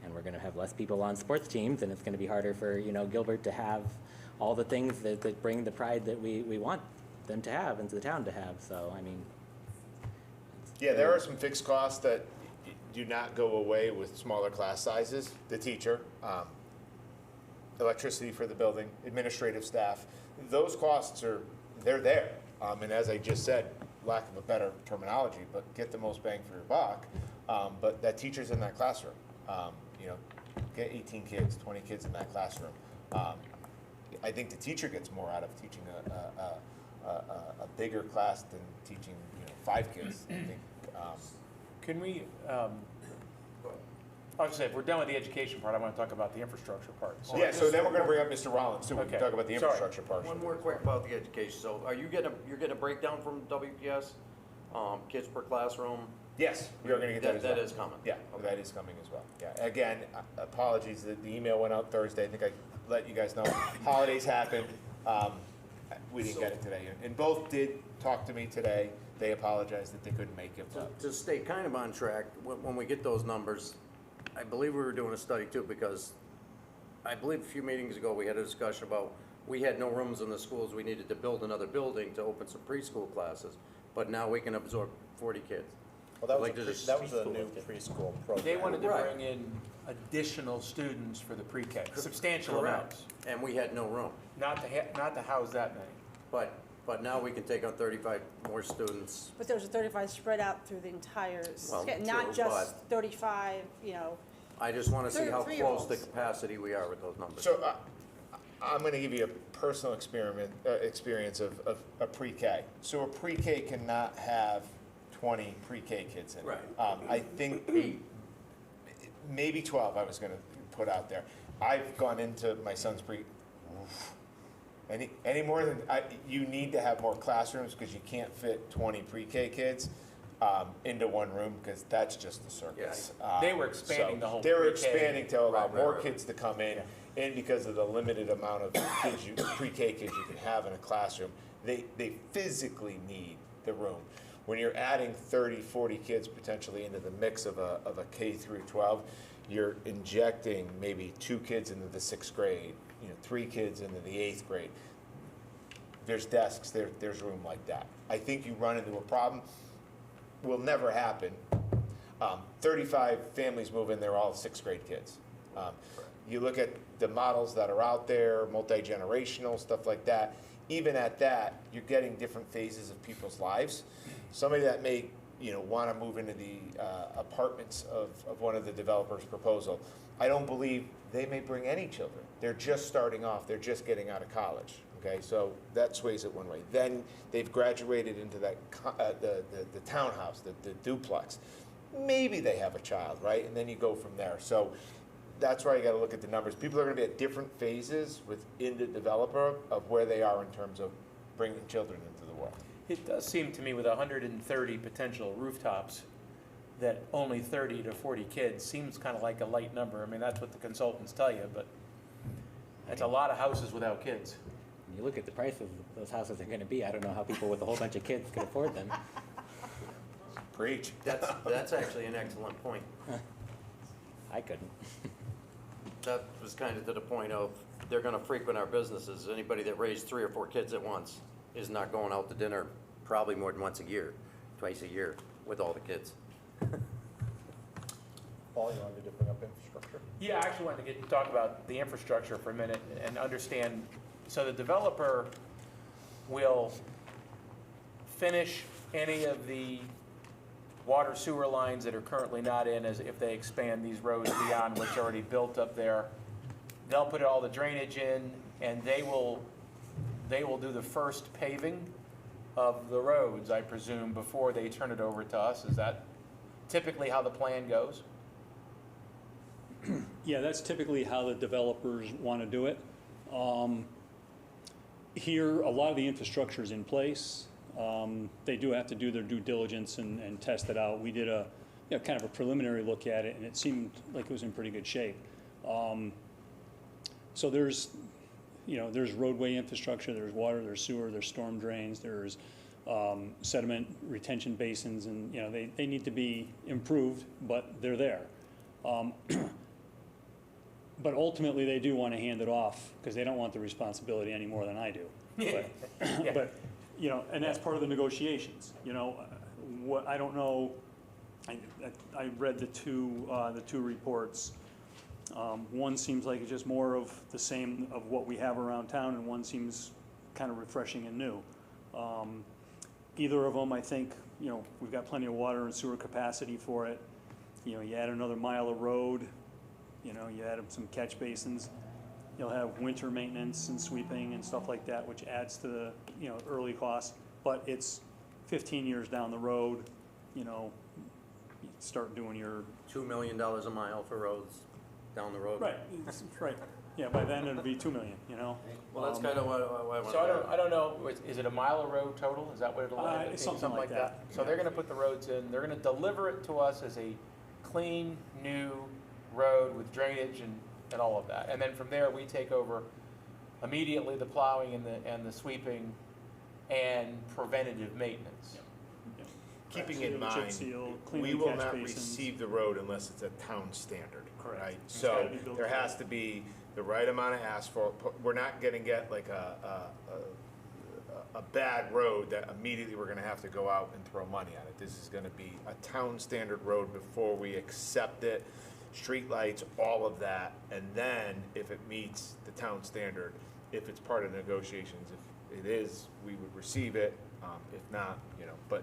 and we're going to have less people on sports teams, and it's going to be harder for Gilbert to have all the things that bring the pride that we want them to have and the town to have. So I mean, Yeah, there are some fixed costs that do not go away with smaller class sizes. The teacher, electricity for the building, administrative staff, those costs they're there. And as I just said, lack of a better terminology, but get the most bang for your buck. But that teacher's in that classroom. Get 18 kids, 20 kids in that classroom. I think the teacher gets more out of teaching a bigger class than teaching 5 kids. I think. Can we, obviously, if we're done with the education part, I want to talk about the infrastructure part. Yeah, so then we're going to bring up Mr. Rollins, so we Okay. can talk about the Sorry. infrastructure part. One more quick about the education. So are you getting you're getting a breakdown from WPS? Kids per classroom? Yes, we are going to get that as well. That is coming. Yeah, that is coming as well. Yeah, again, apologies, the email went out Thursday. I think I let you guys know. Holidays happened. We didn't get it today. And both did talk to me today. They apologized that they couldn't make it. But To stay kind of on track, when we get those numbers, I believe we were doing a study too, because I believe a few meetings ago, we had a discussion about, we had no rooms in the schools, we needed to build another building to open some preschool classes, but now we can absorb 40 kids. Well, that was, Like, there's that was a new preschool program. They wanted to Right. bring in additional students for the pre-K, substantial Correct. amounts, And we had no room. not to house that many. But now we can take on 35 more students. But those are 35 spread out through the entire, Well, not true, just 35, I just want to see how close to 3-year-olds. capacity we are with those numbers. So I'm going to give you a personal experience of a pre-K. So a pre-K cannot have 20 pre-K kids in it. Right. I think maybe 12 I was going to put out there. I've gone into my son's any more than, you need to have more classrooms because you can't fit 20 pre-K kids into one room, because that's just a circus. They were expanding the whole They were pre-K. expanding to allow Right, more right. kids to come in, and because of the limited amount of kids pre-K kids you can have in a classroom, they physically need the room. When you're adding 30, 40 kids potentially into the mix of a K through 12, you're injecting maybe 2 kids into the 6th grade, 3 kids into the 8th grade. There's desks, there's room like that. I think you run into a problem, will never happen. 35 families move in, they're all 6th grade kids. You look at the models that are out there, multi-generational, stuff like that. Even at that, you're getting different phases of people's lives. Somebody that may want to move into the apartments of one of the developers' proposal, I don't believe they may bring any children. They're just starting off, they're just getting out of college. Okay, so that sways it one way. Then they've graduated into that the townhouse, the duplex. Maybe they have a child, right? And then you go from there. So that's why you gotta look at the numbers. People are gonna be at different phases within the developer of where they are in terms of bringing children into the world. It does seem to me with 130 potential rooftops, that only 30 to 40 kids seems kind of like a light number. I mean, that's what the consultants tell you, but that's a lot of houses without kids. When you look at the price of those houses they're gonna be, I don't know how people with a whole bunch of kids can afford them. Preach. That's actually an excellent point. I couldn't. That was kind of to the point of, they're gonna frequent our businesses. Anybody that raised 3 or 4 kids at once is not going out to dinner probably more than once a year, twice a year with all the kids. Paul, you wanted to bring up infrastructure? Yeah, I actually wanted to talk about the infrastructure for a minute and understand. So the developer will finish any of the water sewer lines that are currently not in, as if they expand these roads beyond what's already built up there. They'll put all the drainage in, and they will do the first paving of the roads, I presume, before they turn it over to us. Is that typically how the plan goes? Yeah, that's typically how the developers want to do it. Here, a lot of the infrastructure is in place. They do have to do their due diligence and test it out. We did a kind of a preliminary look at it, and it seemed like it was in pretty good shape. So there's roadway infrastructure, there's water, there's sewer, there's storm drains, there's sediment retention basins, and they need to be improved, but they're there. But ultimately, they do want to hand it off because they don't want the responsibility any more than I do. But, Yeah. but and that's part of the negotiations. What I don't know. I read the two reports. One seems like it's just more of the same of what we have around town, and one seems kind of refreshing and new. Either of them, I think, we've got plenty of water and sewer capacity for it. You add another mile of road, you add some catch basins, you'll have winter maintenance and sweeping and stuff like that, which adds to the, early costs. But it's 15 years down the road, you start doing your... $2 million a mile for roads down the road. Right, right. Yeah, by then it'll be 2 million, Well, that's kind of what I want. So I don't know, is it a mile of road total? Is that what it'll end up being? Something like that. So they're gonna put the roads in, they're gonna deliver it to us as a clean, new road with drainage and all of that. And then from there, we take over immediately the plowing and the sweeping and preventative maintenance. Keeping in mind, Chip seal, clean we the will catch not basins. receive the road unless it's a town standard, Correct. right? It's So gotta be built there right. has to be the right amount of asphalt. We're not gonna get like a bad road that immediately we're gonna have to go out and throw money at it. This is gonna be a town standard road before we accept it, streetlights, all of that. And then if it meets the town standard, if it's part of negotiations, if it is, we would receive it. If not, but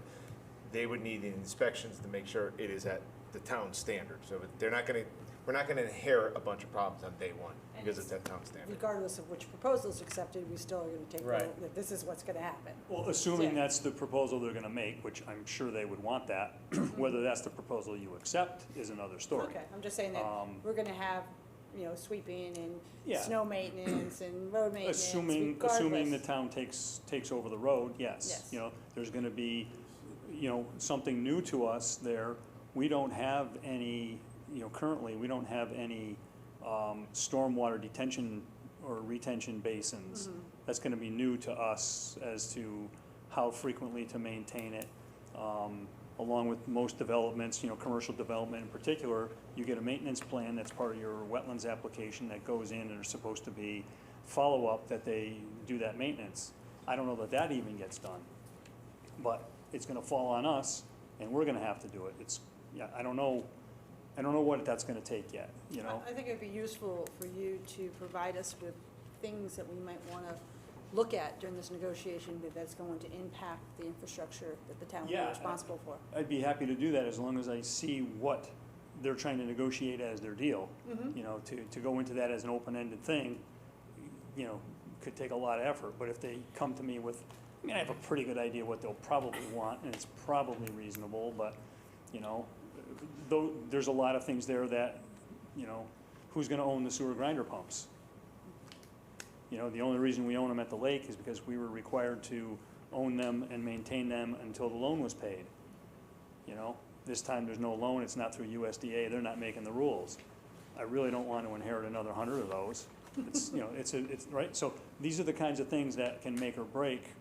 they would need the inspections to make sure it is at the town standard. So we're not gonna inherit a bunch of problems on day one because it's at town standard. Regardless of which proposal is accepted, we still are gonna take, Right. that this is what's gonna happen. Well, assuming Yeah. that's the proposal they're gonna make, which I'm sure they would want that, whether that's the proposal you accept is another story. Okay, I'm just saying that we're gonna have, sweeping and Yeah. snow maintenance and road maintenance, Assuming the regardless. town takes over the road, yes. Yes. There's gonna be, something new to us there. We don't have any, currently, we don't have any stormwater detention or retention basins. That's gonna be new to us as to how frequently to maintain it. Along with most developments, commercial development in particular, you get a maintenance plan that's part of your wetlands application that goes in, and there's supposed to be follow-up that they do that maintenance. I don't know that that even gets done, but it's gonna fall on us, and we're gonna have to do it. I don't know what that's gonna take yet, I think it'd be useful for you to provide us with things that we might wanna look at during this negotiation that's going to impact the infrastructure that the town will be Yeah. responsible for. I'd be happy to do that as long as I see what they're trying to negotiate as their deal. To go into that as an open-ended thing, could take a lot of effort, but if they come to me with, I have a pretty good idea what they'll probably want, and it's probably reasonable, but, though, there's a lot of things there that, who's gonna own the sewer grinder pumps? You know, the only reason we own them at the lake is because we were required to own them and maintain them until the loan was paid. You know, this time there's no loan, it's not through USDA, they're not making the rules. I really don't want to inherit another 100 of those. It's, you know, it's right, so these are the kinds of things that can make or break,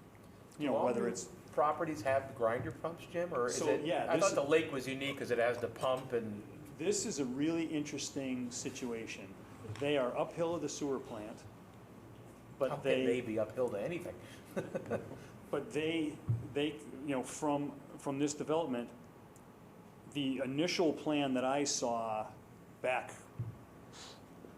you know, Do all whether new it's, properties have grinder pumps, Jim, or is So, it? yeah, I this thought the lake was unique because it has the pump and, this is a really interesting situation. They are uphill of the sewer plant, how but can they they, be uphill to anything? but they, you know, from this development, the initial plan that I saw back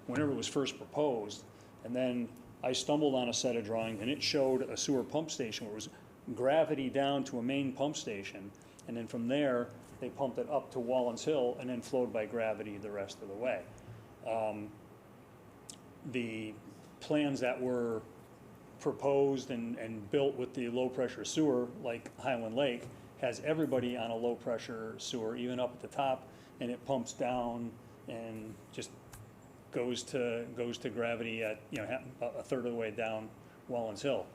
whenever it was first proposed, and then I stumbled on a set of drawings, and it showed a sewer pump station where it was gravity down to a main pump station, and then from there, they pumped it up to Wallens Hill and then flowed by gravity the rest of the way. The plans that were proposed and built with the low-pressure sewer, like Highland Lake, has everybody on a low-pressure sewer, even up at the top, and it pumps down and just goes to gravity at, you know, a third of the way down Wallens Hill.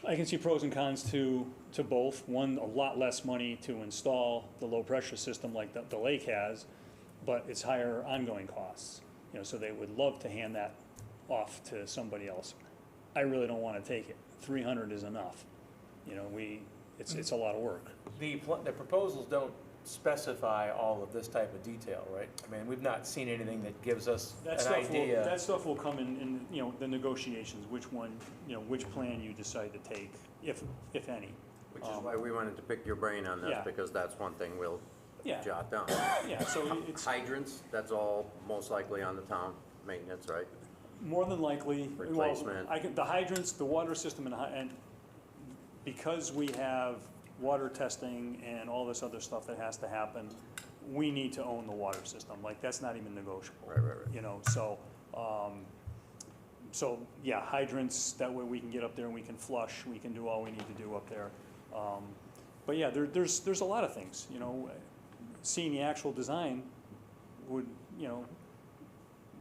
I can see pros and cons to both. One, a lot less money to install the low-pressure system like the lake has, but it's higher ongoing costs. You know, so they would love to hand that off to somebody else. I really don't want to take it. 300 is enough. You know, it's a lot of work. The proposals don't specify all of this type of detail, right? I mean, we've not seen anything that gives us an idea. That stuff will come in, you know, the negotiations, which one, you know, which plan you decide to take, if any. Which is why we wanted to pick your brain on this, Yeah. because that's one thing we'll Yeah. jot down. Yeah, so it's Hydrants, that's all most likely on the town maintenance, right? more than likely. Replacement. Well, the hydrants, the water system, and because we have water testing and all this other stuff that has to happen, we need to own the water system. Like, that's not even negotiable. Right. You know, so, yeah, hydrants, that way we can get up there and we can flush, we can do all we need to do up there. But yeah, there's a lot of things, you know, seeing the actual design would, you know,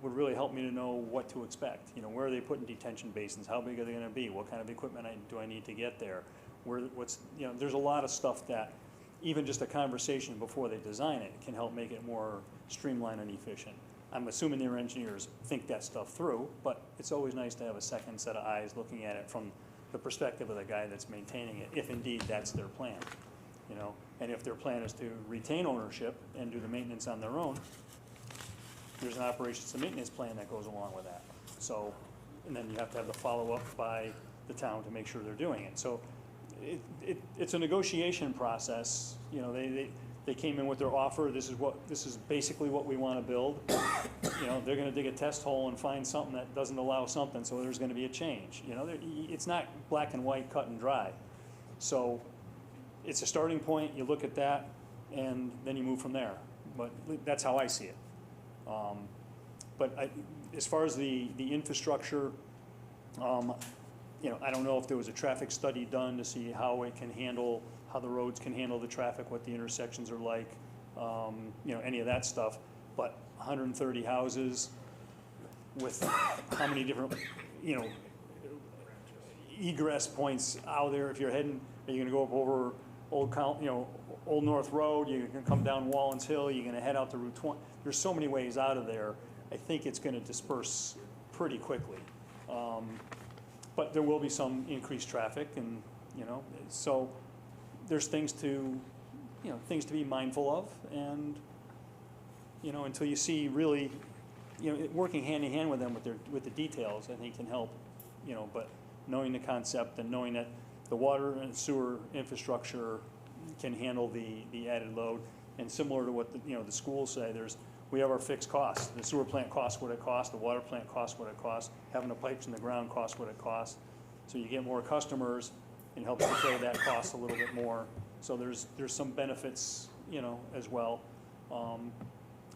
would really help me to know what to expect. You know, where are they putting detention basins? How big are they gonna be? What kind of equipment do I need to get there? You know, there's a lot of stuff that, even just a conversation before they design it can help make it more streamlined and efficient. I'm assuming their engineers think that stuff through, but it's always nice to have a second set of eyes looking at it from the perspective of the guy that's maintaining it, if indeed that's their plan, you know? And if their plan is to retain ownership and do the maintenance on their own, there's an operations and maintenance plan that goes along with that. So, and then you have to have the follow-up by the town to make sure they're doing it. So it's a negotiation process. You know, they came in with their offer. This is basically what we want to build. You know, they're going to dig a test hole and find something that doesn't allow something, so there's going to be a change. You know, it's not black and white, cut and dry. So it's a starting point. You look at that, and then you move from there. But that's how I see it. But as far as the infrastructure, you know, I don't know if there was a traffic study done to see how it can handle, how the roads can handle the traffic, what the intersections are like, you know, any of that stuff. But 130 houses with how many different, you know, egress points out there. If you're heading, are you gonna go up over Old North Road? You're gonna come down Wallens Hill? You're gonna head out to Route 20? There's so many ways out of there. I think it's gonna disperse pretty quickly. But there will be some increased traffic, and, you know, so there's things to be mindful of, and, you know, until you see really, you know, working hand in hand with them with the details, I think can help, you know, but knowing the concept and knowing that the water and sewer infrastructure can handle the added load, and similar to what the schools say, we have our fixed costs. The sewer plant costs what it costs, the water plant costs what it costs, having the pipes in the ground costs what it costs. So you get more customers and helps defray that cost a little bit more. So there's some benefits, you know, as well.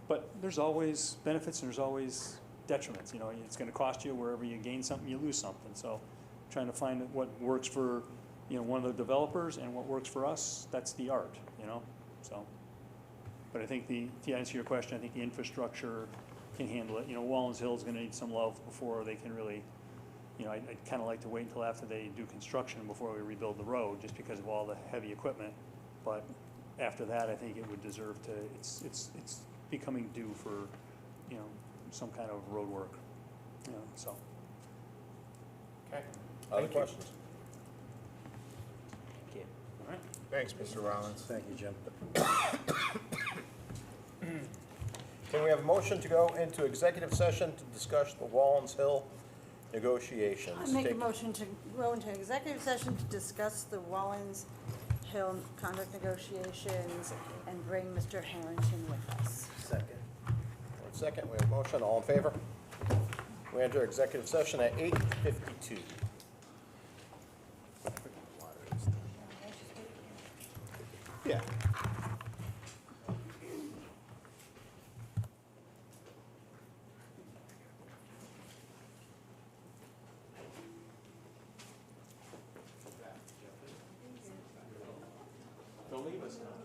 But there's always benefits and there's always detriments. You know, it's gonna cost you wherever you gain something, you lose something. So trying to find what works for, you know, one of the developers and what works for us, that's the art, you know, so. But I think to answer your question, I think the infrastructure can handle it. You know, Wallens Hill is gonna need some love before they can really, you know, I'd kind of like to wait until after they do construction before we rebuild the road, just because of all the heavy equipment. But after that, I think it would deserve to, it's becoming due for, you know, some kind of road work, you know, so. Okay. Other questions? Thank you. All right. Thanks, Mr. Rollins. Thank you, Jim. Can we have a motion to go into executive session to discuss the Wallens Hill negotiations? I make a motion to go into executive session to discuss the Wallens Hill contract negotiations and bring Mr. Harrington with us. Second. Second, we have a motion, all in favor? We enter executive session at 8:52. Yeah. Don't leave us now.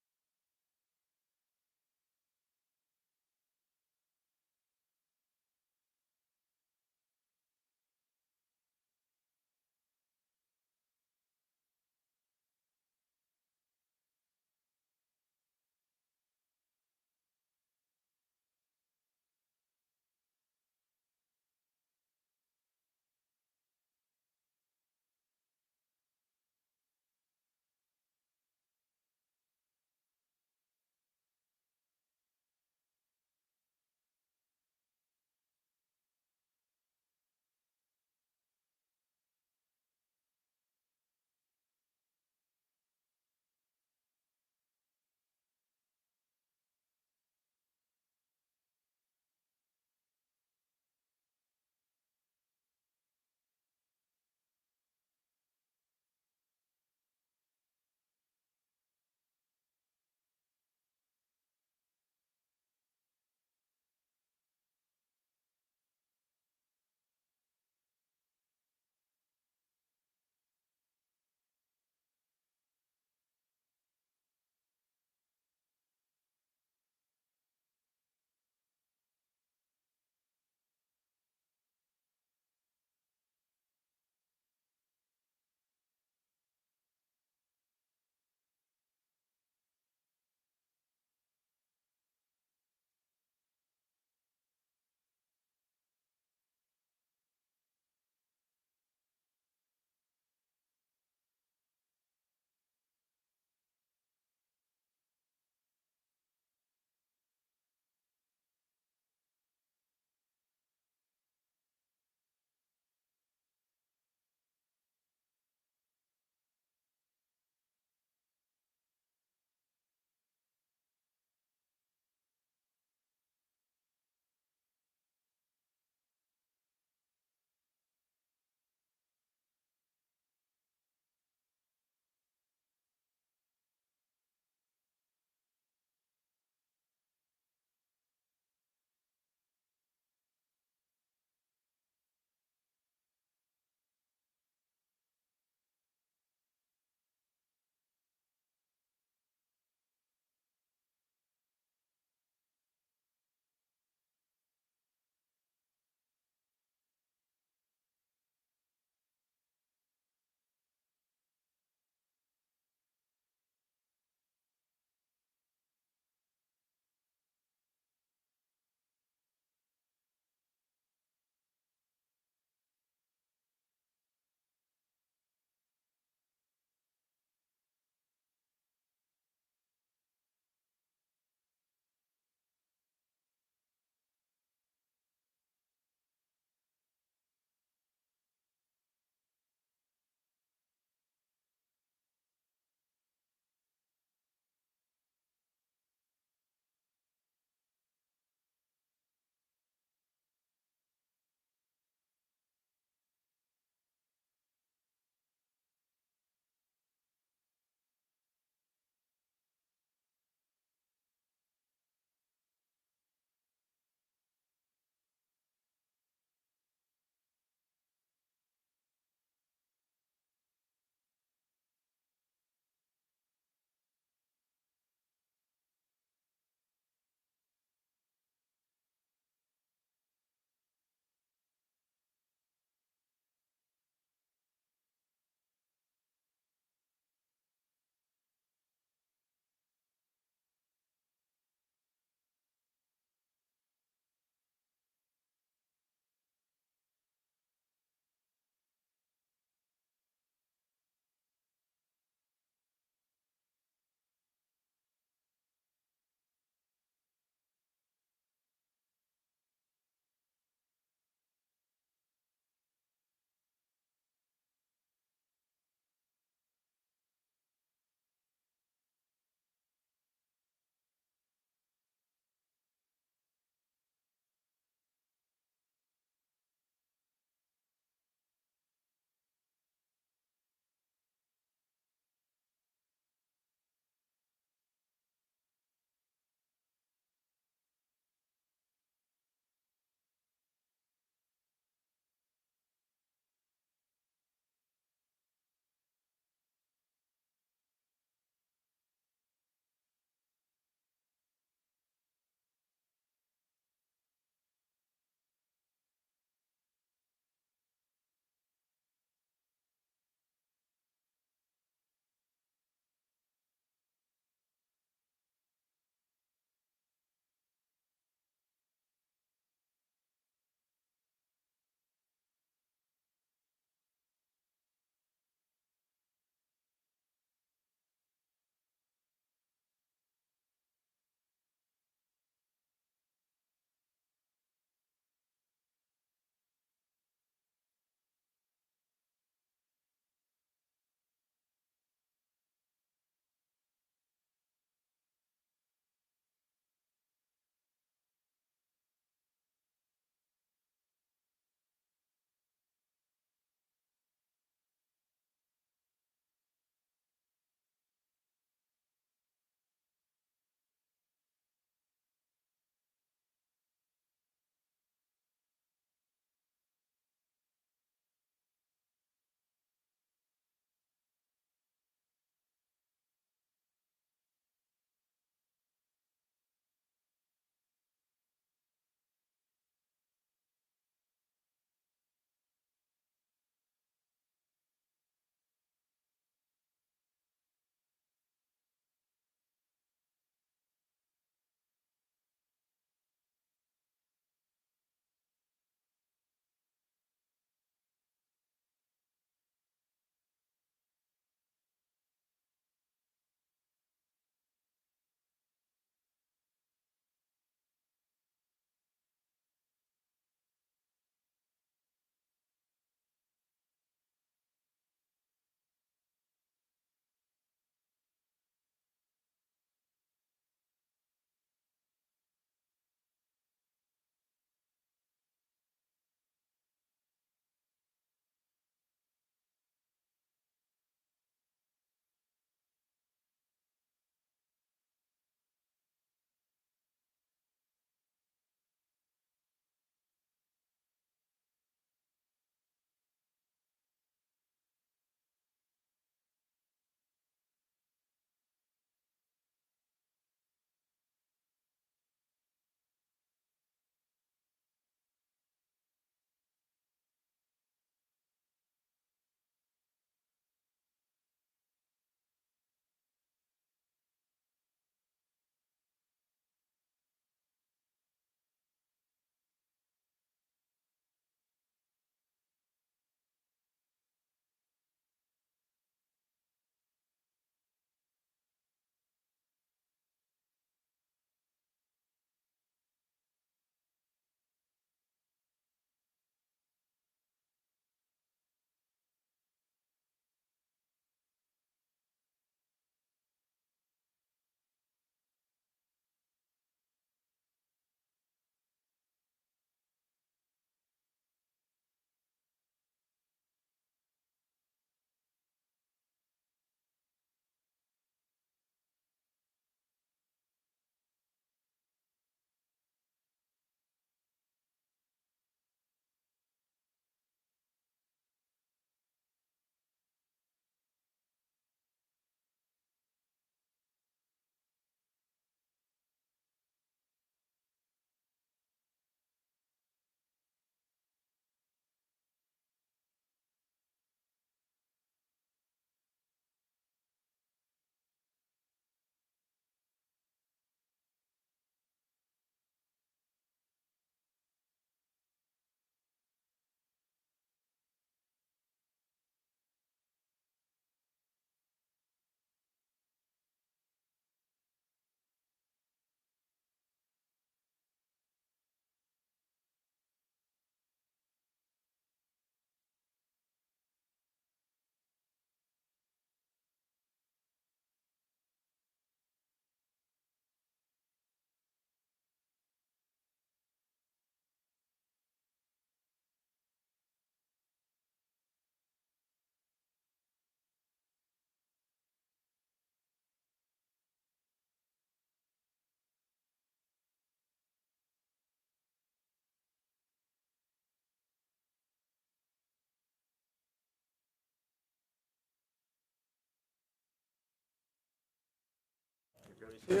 We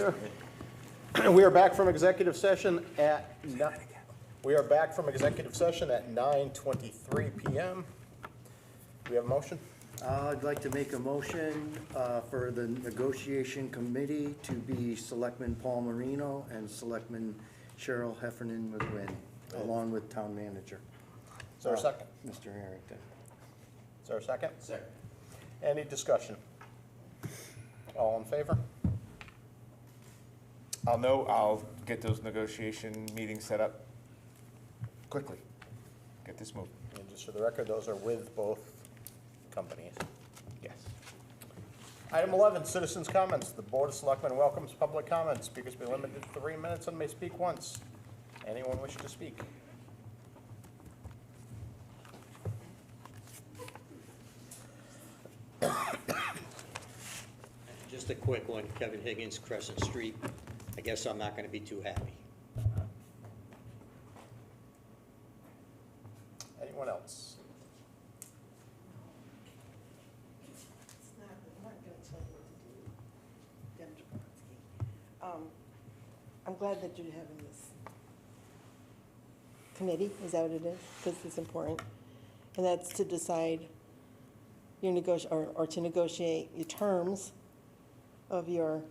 are back from executive session at 9:23 PM. Do we have a motion? I'd like to make a motion for the negotiation committee to be Selectman Paul Marino and Selectman Cheryl Heffernan McGuinn, along with town manager. Is there a second? Mr. Harrington. Is there a second? Second. Any discussion? All in favor? I'll get those negotiation meetings set up quickly. Get this moving. And just for the record, those are with both companies. Yes. Item 11, citizens' comments. The Board of Selectmen welcomes public comments. Speakers be limited to 3 minutes and may speak once. Anyone wish to speak? Just a quick one, Kevin Higgins, Crescent Street. I guess I'm not gonna be too happy. Anyone else? I'm not gonna tell you what to do, Deb Jablonski. I'm glad that you're having this committee, is that what it is? Because it's important. And that's to decide your or to negotiate your terms of your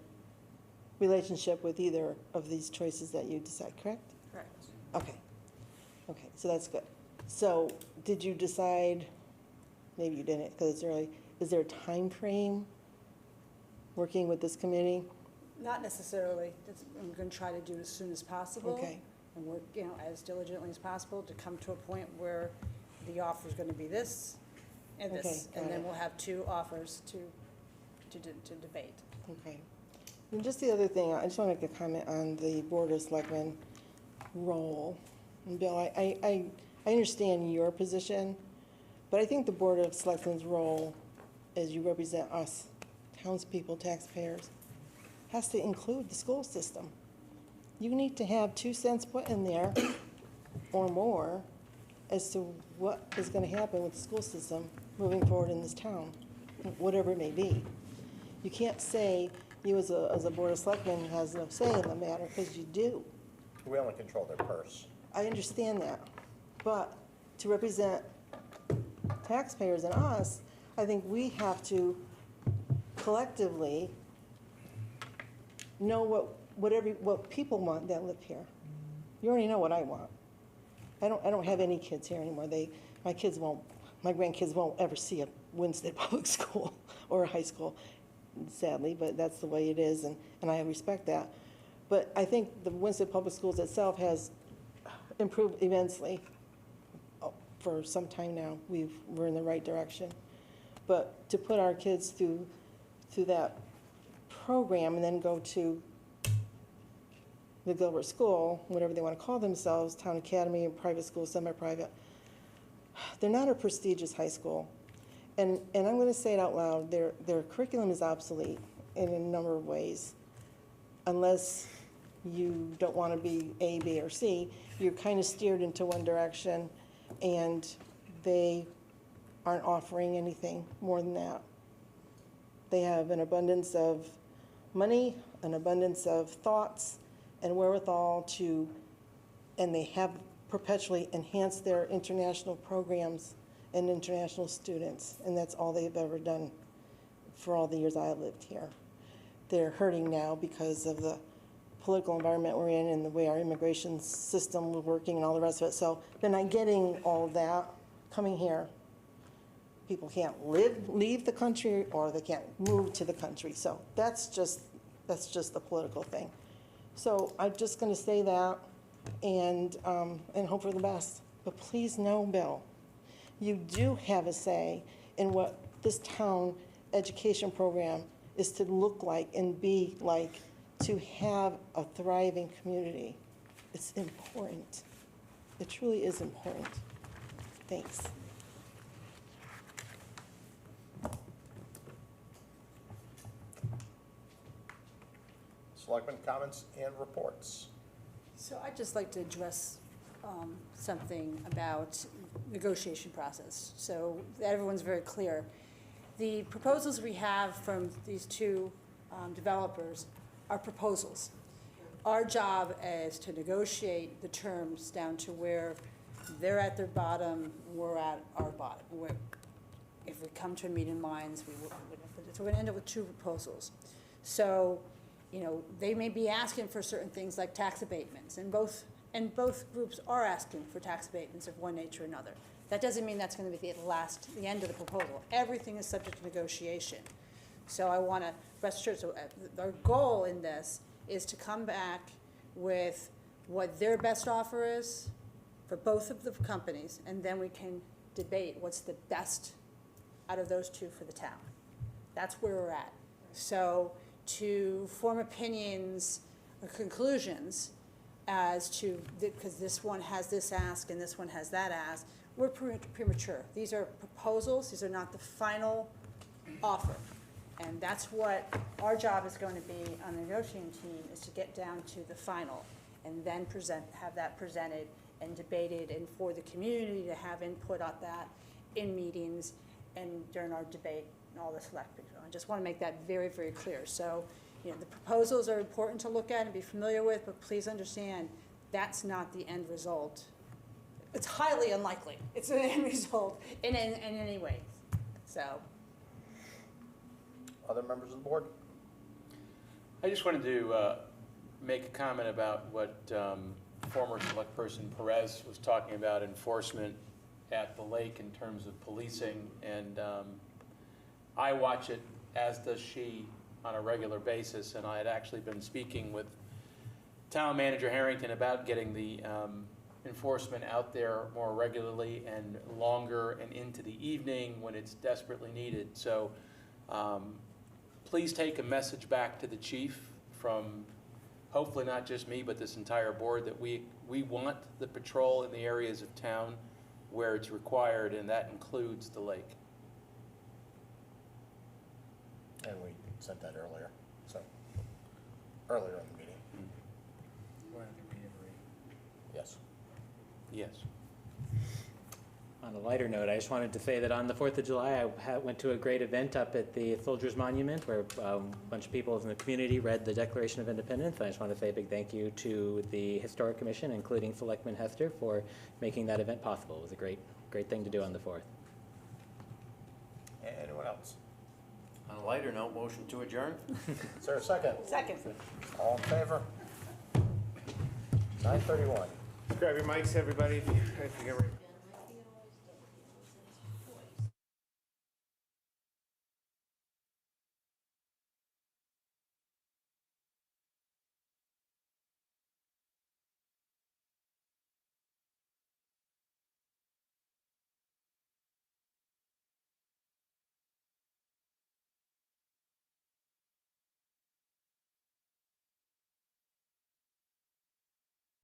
relationship with either of these choices that you decide, correct? Correct. Okay. Okay, so that's good. So did you decide, maybe you didn't because it's early, is there a time frame working with this committee? Not necessarily. I'm going to try to do it as soon as possible. Okay. And work, as diligently as possible to come to a point where the offer is going to be this and this. Okay, And got then it. we'll have 2 offers to debate. Okay. And just the other thing, I just wanted to comment on the Board of Selectmen role. And Bill, I understand your position, but I think the Board of Selectmen's role, as you represent us, townspeople, taxpayers, has to include the school system. You need to have 2 cents put in there or more as to what is going to happen with the school system moving forward in this town, whatever it may be. You can't say you as a Board of Selectmen has no say in the matter, because you do. We only control their purse. I understand that, but to represent taxpayers and us, I think we have to collectively know what people want that live here. You already know what I want. I don't have any kids here anymore. My grandkids won't ever see a Winstead public school or a high school, sadly, but that's the way it is, and I respect that. But I think the Winstead Public Schools itself has improved immensely for some time now. We're in the right direction. But to put our kids through that program and then go to the Gilbert School, whatever they want to call themselves, town academy, private school, semi-private, they're not a prestigious high school. And I'm going to say it out loud, their curriculum is obsolete in a number of ways. Unless you don't want to be A, B, or C, you're kind of steered into one direction, and they aren't offering anything more than that. They have an abundance of money, an abundance of thoughts, and wherewithal to, and they have perpetually enhanced their international programs and international students, and that's all they've ever done for all the years I lived here. They're hurting now because of the political environment we're in and the way our immigration system was working and all the rest of it. So they're not getting all of that coming here. People can't leave the country, or they can't move to the country. So that's just the political thing. So I'm just going to say that and hope for the best. But please know, Bill, you do have a say in what this town education program is to look like and be like, to have a thriving community. It's important. It truly is important. Thanks. Selectmen comments and reports. So I'd just like to address something about negotiation process, so that everyone's very clear. The proposals we have from these 2 developers are proposals. Our job is to negotiate the terms down to where they're at their bottom, we're at our bottom. If we come to a meeting lines, so we're gonna end up with 2 proposals. So, they may be asking for certain things like tax abatements, and both groups are asking for tax abatements of one nature or another. That doesn't mean that's gonna be the end of the proposal. Everything is subject to negotiation. So I wanna rest assured, so our goal in this is to come back with what their best offer is for both of the companies, and then we can debate what's the best out of those 2 for the town. That's where we're at. So to form opinions or conclusions as to, because this one has this ask and this one has that ask, we're premature. These are proposals, these are not the final offer. And that's what our job is going to be on the negotiating team, is to get down to the final and then have that presented and debated, and for the community to have input on that in meetings and during our debate and all the select people. I just want to make that very, very clear. So, the proposals are important to look at and be familiar with, but please understand that's not the end result. It's highly unlikely it's an end result in any way. So. Other members of the board? I just wanted to make a comment about what former select person Perez was talking about, enforcement at the lake in terms of policing, and I watch it, as does she, on a regular basis, and I had actually been speaking with Town Manager Harrington about getting the enforcement out there more regularly and longer and into the evening when it's desperately needed. So please take a message back to the chief from hopefully not just me, but this entire board, that we want the patrol in the areas of town where it's required, and that includes the lake. And we sent that earlier, so, earlier in the meeting. Yes. Yes. On a lighter note, I just wanted to say that on the 4th of July, I went to a great event up at the Soldiers Monument where a bunch of people in the community read the Declaration of Independence. I just want to say a big thank you to the Historic Commission, including Selectman Hester, for making that event possible. It was a great thing to do on the 4th. Anyone else? On a lighter note, motion to adjourn? Is there a second? Second. All in favor? 9:31. Grab your mics, everybody, if you get ready.